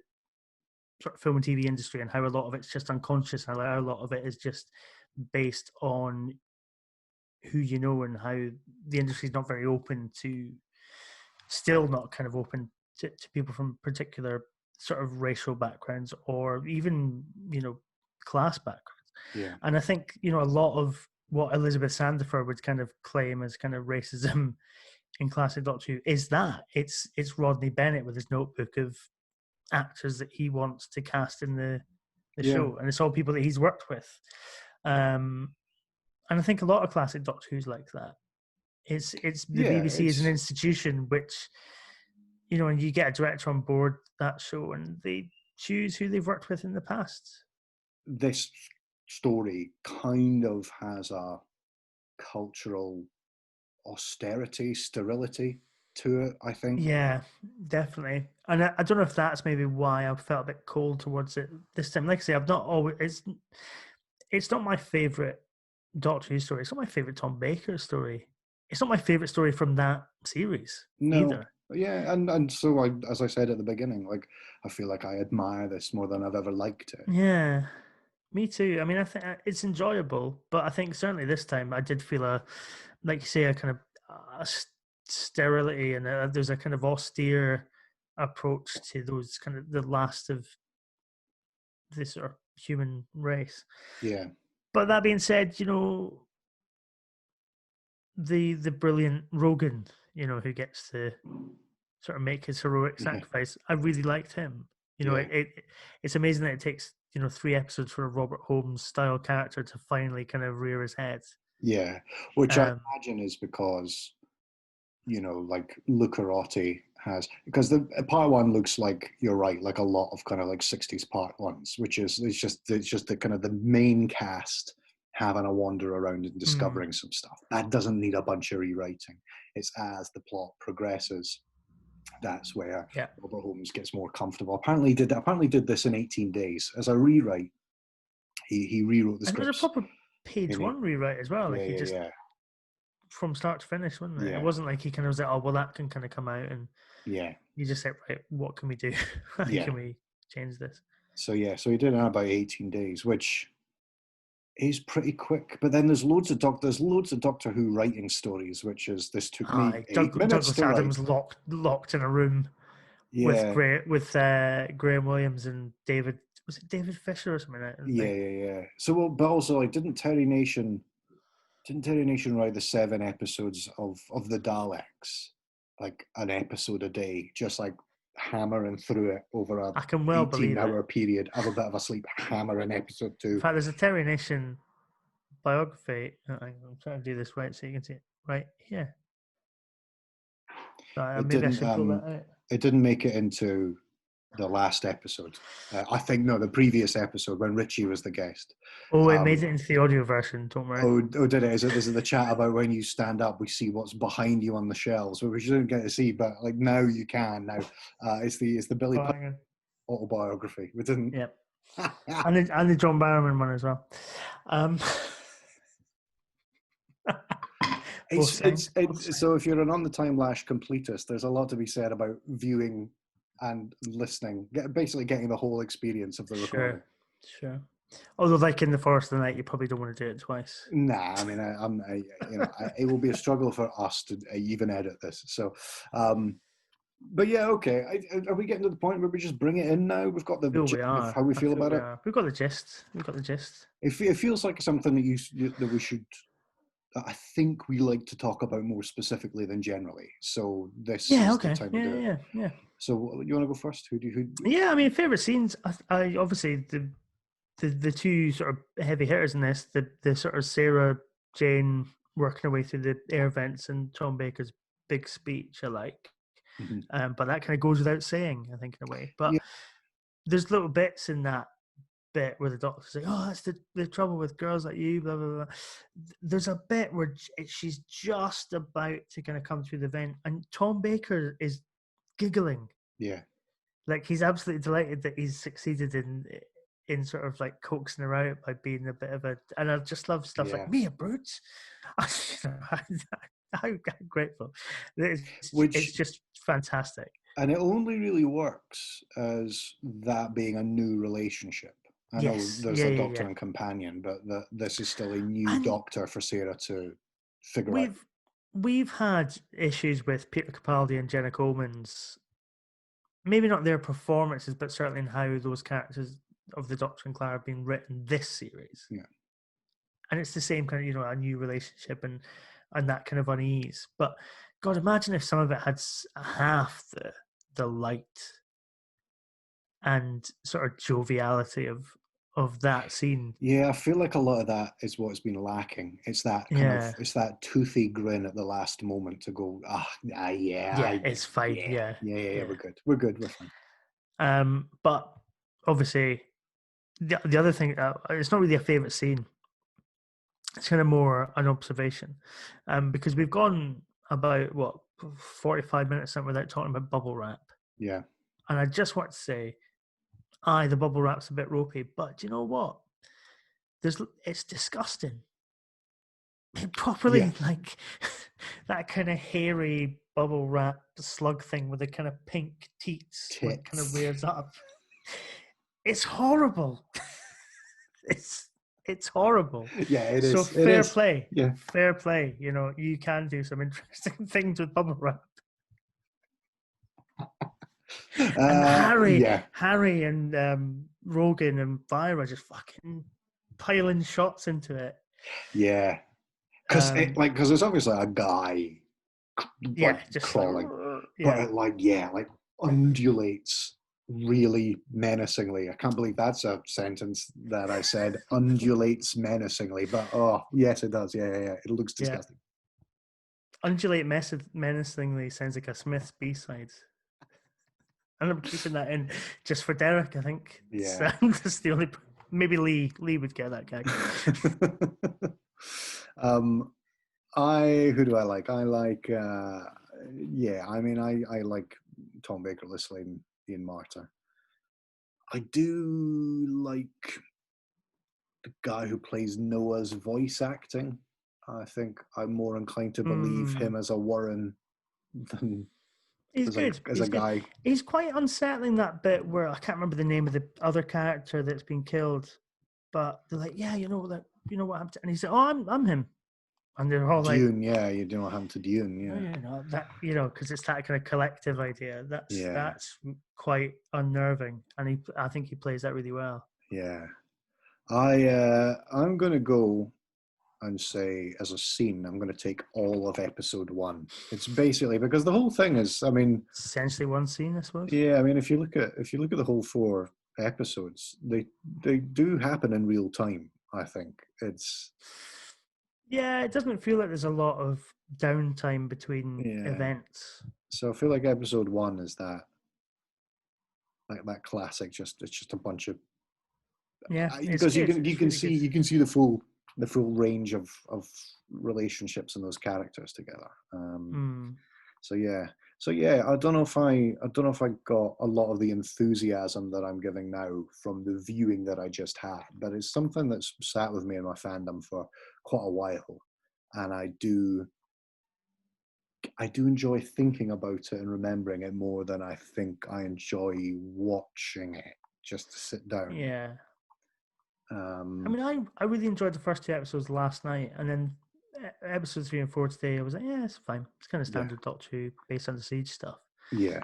sort of film and TV industry and how a lot of it's just unconscious and how a lot of it is just based on who you know and how the industry is not very open to, still not kind of open to people from particular sort of racial backgrounds or even, class backgrounds. Yeah. And I think, a lot of what Elizabeth Sandiford would kind of claim as kind of racism in classic Doctor Who is that it's Rodney Bennett with his notebook of actors that he wants to cast in the show, and it's all people that he's worked with. And I think a lot of classic Doctor Who's like that. It's the BBC is an institution which, and you get a director on board that show and they choose who they've worked with in the past. This story kind of has a cultural austerity, sterility to it, I think. Yeah, definitely. And I don't know if that's maybe why I felt a bit cold towards it this time. Like I say, I've not always. It's not my favorite Doctor Who story. It's not my favorite Tom Baker story. It's not my favorite story from that series either. Yeah, and so as I said at the beginning, like I feel like I admire this more than I've ever liked it. Yeah, me too. I mean, I think it's enjoyable, but I think certainly this time I did feel like you say, a kind of sterility and there's a kind of austere approach to those the last of this sort of human race. Yeah. But that being said, the brilliant Rogan, who gets to sort of make his heroic Yeah. sacrifice, I really liked him. Yeah. It's amazing that it takes 3 episodes for a Robert Holmes style character to finally kind of rear his head. Yeah, which I Um, imagine is because, like Lucarotti has, because the part one looks like, you're right, like a lot of kind of like 60s part ones, which is it's just the kind of the main cast having a wander around and discovering some stuff. That doesn't need a bunch of rewriting. It's as the plot progresses, that's where Yeah. Robert Holmes gets more comfortable. Apparently did this in 18 days as a rewrite. He rewrote the and it was a scripts. proper page one rewrite as well. Yeah, Like he yeah, just yeah. from start to finish, wasn't it? Yeah. It wasn't like he kind of was like, oh well, that can kind of come out, and Yeah. you just said, right, what can we do? How Yeah. can we change this? So he did it in about 18 days, which is pretty quick. But then there's loads of Doctor Who writing stories, which is this took me 8 minutes Douglas to write. Adams locked in a room with Yeah. Graham Williams and David. Was it David Fisher or something? Yeah. So, but also, like, didn't Terry Nation write the 7 episodes of the Daleks, like an episode a day, just like hammering through it over a I can well believe 18-hour period, have a bit of a sleep, hammering episode 2. In fact, there's a Terry Nation biography. I'm trying to do this right so you can see it right here. Maybe I should pull that out. It didn't make it into the last episode. I think the previous episode when Richie was the guest. Oh, it made it into the audio version. Don't worry. Oh, did it? This is the chat about when you stand up, we see what's behind you on the shelves, which you don't get to see, but like now you can. Now it's the Billy autobiography. We didn't. Yep. and the John Barrowman one as well. So if you're an on the time Lash completist, there's a lot to be said about viewing and listening, basically getting the whole experience of the recording. Sure. Although, like in the Forest of the Night, you probably don't want to do it twice. Nah, I mean, it will be a struggle for us to even edit this. So, but yeah, okay. Are we getting to the point where we just bring it in now? We've got the gist of how we feel about it. We've got the gist. It feels like something that we should. I think we like to talk about more specifically than generally. So this is the time to do it. Yeah. So you want to go first? Who? Yeah, I mean, favorite scenes. I obviously the two sort of heavy hitters in this, the sort of Sarah Jane working her way through the air vents and Tom Baker's big speech. I like, but that kind of goes without saying, I think, in a way. But there's little bits in that bit where the doctor's like, "Oh, that's the trouble with girls like you." Blah blah blah. There's a bit where she's just about to kind of come through the vent, and Tom Baker is giggling. Yeah, like he's absolutely delighted that he's succeeded in sort of like coaxing her out by being a bit of a. And I just love stuff like "me a brute." How grateful! It's just fantastic. And it only really works as that being a new relationship. I know there's a doctor and companion, but this is still a new doctor for Sarah to figure out. We've had issues with Peter Capaldi and Jenna Coleman's, maybe not their performances, but certainly in how those characters of the Doctor and Clara have been written this series. Yeah. And it's the same kind of, a new relationship and that kind of unease. But God, imagine if some of it had half the light and sort of joviality of that scene. Yeah, I feel like a lot of that is what's been lacking. It's that it's that toothy grin at the last moment to go, it's fine. Yeah, we're good, we're fine. But obviously, the other thing, it's not really a favourite scene. It's kind of more an observation, because we've gone about 45 minutes without talking about bubble wrap. Yeah, and I just want to say, the bubble wrap's a bit ropey, but do you know what? It's disgusting. It properly like that kind of hairy bubble wrap slug thing with the kind of pink teats when it kind of rears up. It's horrible. It's horrible. Yeah, it is. So fair play. Yeah, fair play. You can do some interesting things with bubble wrap. And Harry and Rogan and Vira just fucking piling shots into it. Yeah, because it's obviously a guy just crawling, like, but it undulates really menacingly. I can't believe that's a sentence that I said. Undulates menacingly, but yes, it does. Yeah. It looks disgusting. Undulate menacingly sounds like a Smith's B-sides. I'm keeping that in just for Derek, I think. Yeah. That's the only... Maybe Lee would get that gag. Who do I like? I like, I like Tom Baker, Lisley, Ian Marter. I do like the guy who plays Noah's voice acting. I think I'm more inclined to believe him as a Warren than He's as good. a guy. He's quite unsettling, that bit where I can't remember the name of the other character that's been killed, but they're like, yeah, you know what happened to, and he said, oh, I'm him. And they're all Dune, like, yeah, you know what happened to Dune, yeah. Because it's that kind of collective idea. That's quite unnerving, and I think he plays that really well. Yeah, I'm gonna go and say, as a scene, I'm gonna take all of episode 1. It's basically because the whole thing is, I mean, essentially one scene, I suppose. Yeah, I mean, if you look at the whole 4 episodes, they do happen in real time. I think it's. Yeah, it doesn't feel like there's a lot of downtime between events. So I feel like episode 1 is that, like that classic. It's just a bunch of. Yeah, because you can see the full range of relationships and those characters together. So yeah, I don't know if I got a lot of the enthusiasm that I'm giving now from the viewing that I just had, but it's something that's sat with me in my fandom for quite a while, and I do enjoy thinking about it and remembering it more than I think I enjoy watching it just to sit down. Yeah. I mean, I really enjoyed the first 2 episodes last night, and then episodes 3 and 4 today, I was like, yeah, it's fine. It's kind of standard Doctor Who based on the Siege stuff. Yeah.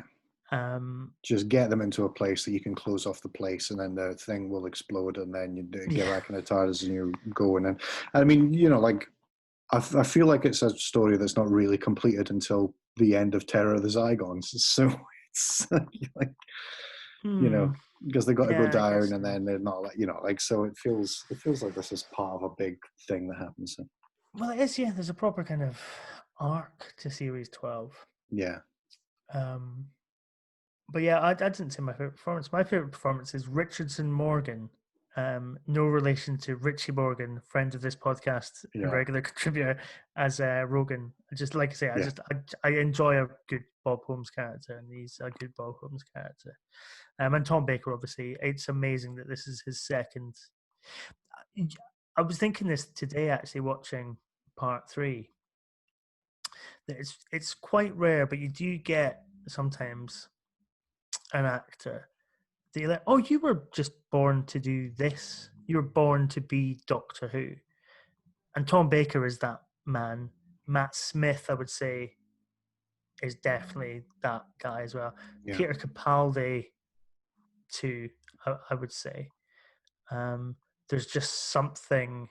Just get them into a place that you can close off the place, and then the thing will explode, and then you get back in the TARDIS and you're going. And I mean, I feel like it's a story that's not really completed until the end of Terror of the Zygons. So it's like, because they got to go down, and then they're not so it feels like this is part of a big thing that happens. So. Well, it is, yeah. There's a proper kind of arc to Series 12. Yeah. But yeah, I didn't say my favorite performance. My favorite performance is Richardson Morgan. No relation to Richie Morgan, friend of this podcast and regular contributor, as Rogan. Just like I say, I enjoy a good Bob Holmes character, and he's a good Bob Holmes character. And Tom Baker, obviously, it's amazing that this is his second. I was thinking this today, actually, watching part 3. That it's quite rare, but you do get sometimes an actor that you're like, oh, you were just born to do this. You were born to be Doctor Who. And Tom Baker is that man. Matt Smith, I would say, is definitely that guy as well. Yeah. Peter Capaldi, too, I would say. There's just something.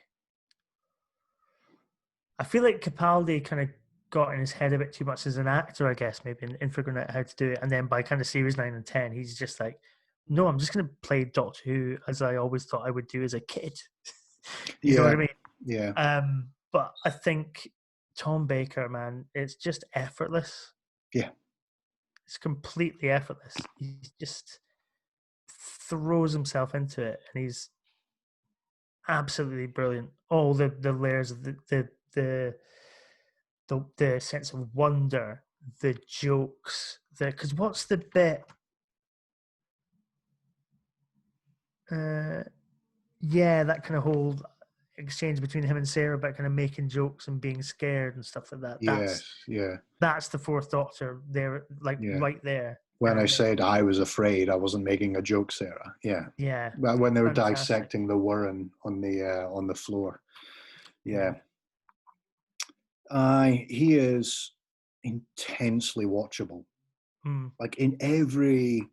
I feel like Capaldi kind of got in his head a bit too much as an actor, I guess, maybe in figuring out how to do it. And then by kind of series 9 and 10, he's just like, no, I'm just going to play Doctor Who as I always thought I would do as a kid. You know what I mean? Yeah. But I think Tom Baker, man, it's just effortless. Yeah. It's completely effortless. He just throws himself into it, and he's absolutely brilliant. All the layers of the sense of wonder, the jokes, because what's the bit? That kind of whole exchange between him and Sarah about kind of making jokes and being scared and stuff like that. That's the Fourth Doctor there, right there. When I said I was afraid, I wasn't making a joke, Sarah. Yeah. Yeah. When they were dissecting the Warren on the floor. Yeah. He is intensely watchable. Like in every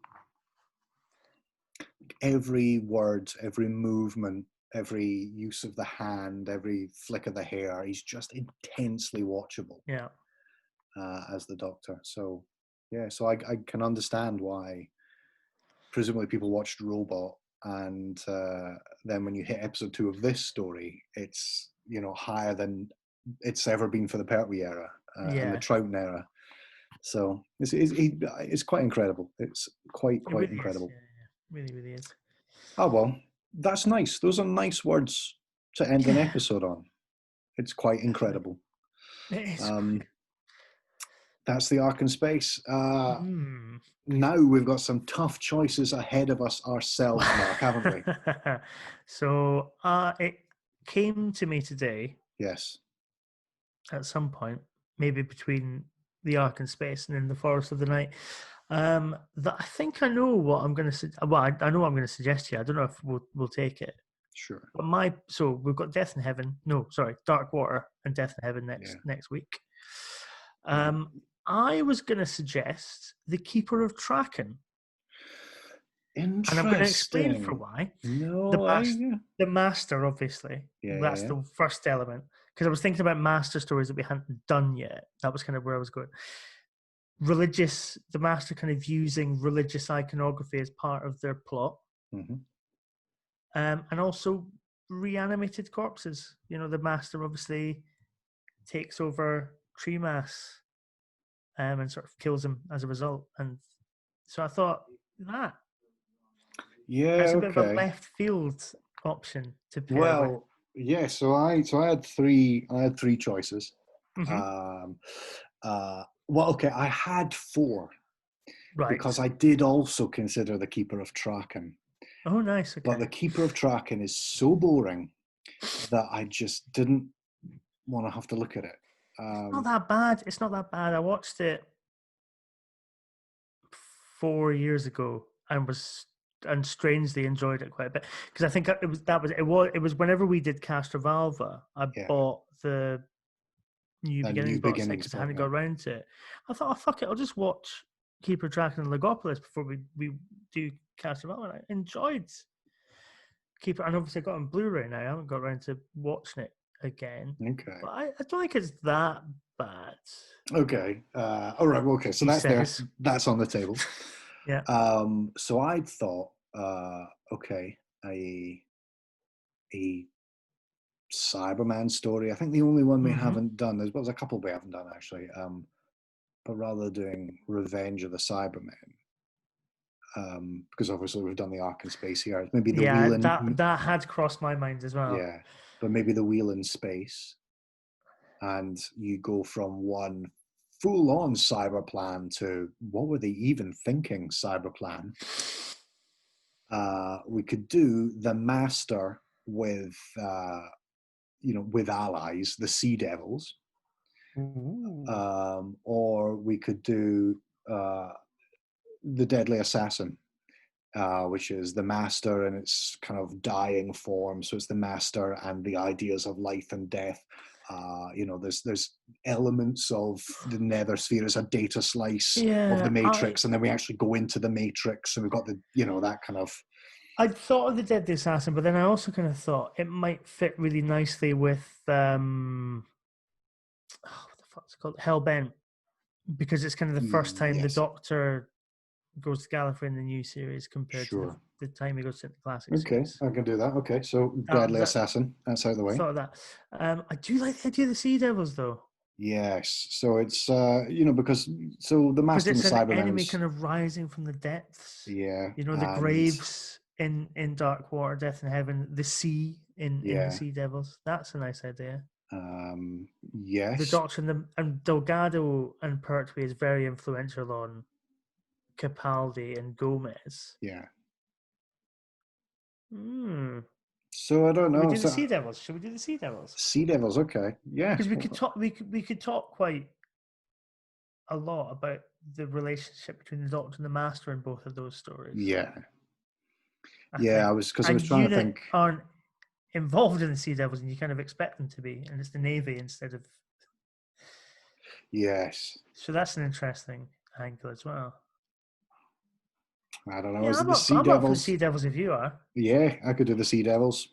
word, every movement, every use of the hand, every flick of the hair. He's just intensely watchable. Yeah. As the Doctor. So yeah, so I can understand why presumably people watched Robot, and then when you hit episode 2 of this story, it's, you know, higher than it's ever been for the Pertwee era and the Troughton era. So it's quite incredible. It's quite really incredible. Yeah. Really, really is. Oh well, that's nice. Those are nice words to end an episode on. It's quite incredible. It is. That's the Ark in Space. Now we've got some tough choices ahead of us ourselves, Mark, haven't we? So it came to me today. Yes. At some point, maybe between the Ark in Space and in the Forest of the Night, that I think I know what I'm going to. Well, I know what I'm going to suggest here. I don't know if we'll take it. Sure. But so we've got Death in Heaven. No, sorry, Dark Water and Death in Heaven next week. I was going to suggest The Keeper of Traken. Interesting. And I'm going to explain for why. No, the Master, obviously. That's the first element. Because I was thinking about Master stories that we hadn't done yet. That was kind of where I was going. The Master kind of using religious iconography as part of their plot. Mm-hmm. And also reanimated corpses. You know, the Master obviously takes over Treemass and sort of kills him as a result. And so I thought that. Yeah, it's a bit of a left field option to pair with. Yeah. So I had three choices. Mm-hmm. I had 4, right? Because I did also consider the Keeper of Traken. Oh, nice. Okay. But the Keeper of Traken is so boring that I just didn't want to have to look at it. It's not that bad. It's not that bad. I watched it 4 years ago and strangely enjoyed it quite a bit, because I think it was whenever we did Castrovalva, I bought the New Beginnings box because I hadn't got around to it. I thought, oh fuck it, I'll just watch Keeper of Traken and Legopolis before we do Castrovalva. I enjoyed Keeper, and obviously I got it on Blu-ray now. I haven't got around to watching it again. Okay. But I don't think it's that bad. Okay. All right. Okay. So that's there. That's on the table. Yeah. So I thought, a Cyberman story. I think the only one we haven't done, there's a couple we haven't done actually. But rather doing Revenge of the Cybermen. Because obviously we've done the Ark in Space here. Maybe the Wheel in... that had crossed my mind as well. Yeah. But maybe the Wheel in Space. And you go from one full-on cyber plan to what were they even thinking cyber plan? We could do the Master with with allies, the Sea Devils, or we could do the Deadly Assassin, which is the Master in its kind of dying form. So it's the Master and the ideas of life and death. There's elements of the nether sphere as a data slice of the Matrix, and then we actually go into the Matrix, and we've got the that kind of... I'd thought of the Deadly Assassin, but then I also kind of thought it might fit really nicely with what the fuck's it called, Hellbent, because it's kind of the first time the Doctor goes to Gallifrey in the new series compared to the time he goes to the classic series. I can do that. Okay, so Deadly Assassin, that's out of the way. Thought of that. I do like the idea of the Sea Devils, though. Yes, so it's because the Master and the Cybermen, an enemy kind of rising from the depths. Yeah, the graves in Dark Water, Death in Heaven, the sea in the Sea Devils. That's a nice idea. Yes, the Doctor and Delgado and Pertwee is very influential on Capaldi and Gomez. Yeah. So I don't know. Should we do the Sea Devils? Should we do the Sea Devils? Sea Devils, okay. Yeah. Because we could talk quite a lot about the relationship between the Doctor and the Master in both of those stories. Yeah. I was trying to think. Aren't involved in the Sea Devils, and you kind of expect them to be, and it's the Navy instead of. Yes. So that's an interesting angle as well. I don't know. Yeah, Is I'm it the Sea up Devils? for the Sea Devils if you are. Yeah, I could do the Sea Devils.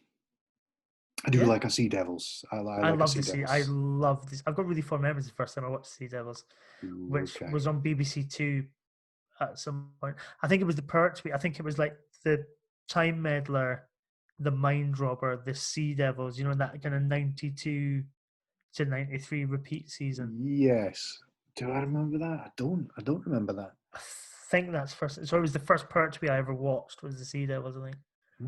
I do Yeah. like a Sea Devils. I like a love Sea the Sea. Devils. I love this. I've got really fond memories the first time I watched Sea Devils, Ooh, which okay. was on BBC Two at some point. I think it was the Pertwee. I think it was like the Time Meddler, the Mind Robber, the Sea Devils. You know, that kind of 92 to 93 repeat season. Yes. Do I remember that? I don't remember that. I think that's first. So it was the first Pertwee I ever watched was the Sea Devils. I think.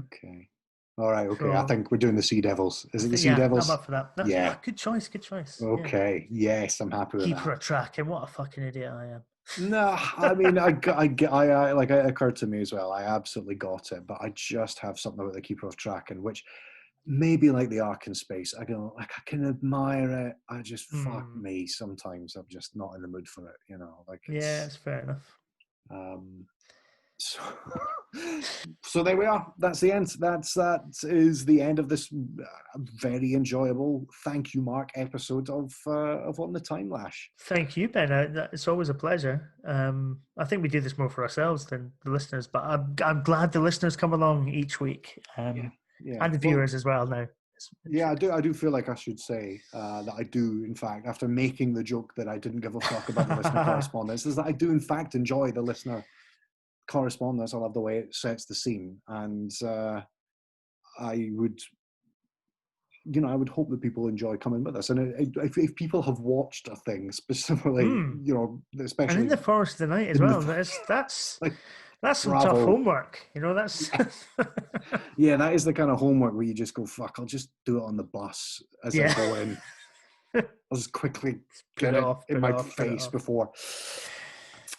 Okay. All right. Okay. I So think we're doing the Sea Devils. Is it the Sea yeah, Devils? I'm up for that. Yeah. Good choice. Good choice. Yeah. Okay. Yes, I'm happy with Keeper that. of track, and what a fucking idiot I am. No, I mean, like it occurred to me as well. I absolutely got it, but I just have something about the Keeper of Tracken, which maybe like the Ark in Space. I go, like, I can admire it. I just fuck me. Sometimes I'm just not in the mood for it. You know, like Yeah, it's fair enough. So, so there we are. That's the end. That is the end of this very enjoyable, thank you, Mark, episode of On the Time Lash. Thank you, Ben. It's always a pleasure. I think we do this more for ourselves than the listeners, but I'm glad the listeners come along each week, Yeah. and the viewers as well. Now, yeah, I do feel like I should say that I do, in fact, after making the joke that I didn't give a fuck about the listener correspondence, is that I do, in fact, enjoy the listener correspondence. I love the way it sets the scene, and I would, I would hope that people enjoy coming with us. And if people have watched a thing specifically, especially and in the forest of the night as well, that's like, some bravo. tough homework. That's yeah, that is the kind of homework where you just go, fuck, I'll just do it on the bus as I go in. I'll just quickly get it in my face before.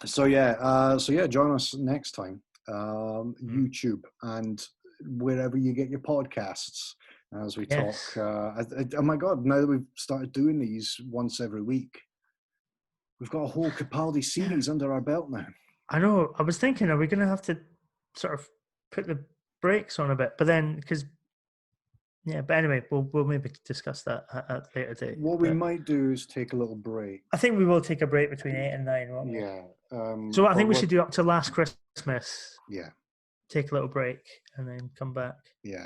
So join us next time. YouTube and wherever you get your podcasts as we talk. Oh my God, now that we've started doing these once every week, we've got a whole Capaldi series under our belt now. I know. I was thinking, are we going to have to sort of put the brakes on a bit? But then, but anyway, we'll maybe discuss that at a later date. What we might do is take a little break. I think we will take a break between 8 and 9, won't we? Yeah. So I think we should do up to last Christmas. Yeah. Take a little break and then come back. Yeah.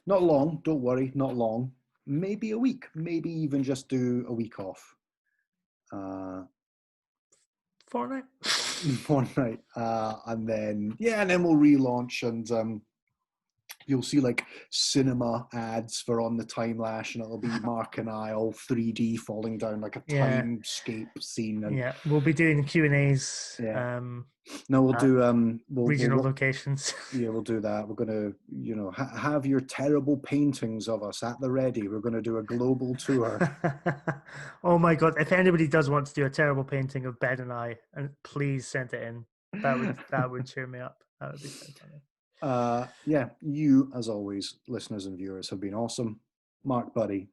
Not long. Don't worry. Not long. Maybe a week. Maybe even just do a week off. Fortnight. And then we'll relaunch, and you'll see like cinema ads for On the Time Lash, and it'll be Mark and I all 3D falling down like a timescape scene. And we'll be doing Q&As. No, we'll do regional locations. Yeah, we'll do that. We're going to, have your terrible paintings of us at the ready. We're going to do a global tour. Oh my God! If anybody does want to do a terrible painting of Ben and I, and please send it in. That would cheer me up. That would be so funny. You, as always, listeners and viewers, have been awesome. Mark, buddy,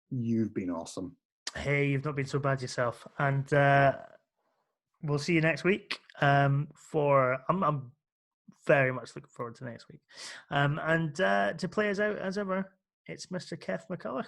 you've been awesome. Hey, you've not been so bad yourself. And we'll see you next week. I'm very much looking forward to next week. And to play us out as ever, it's Mr. Kev McCulloch.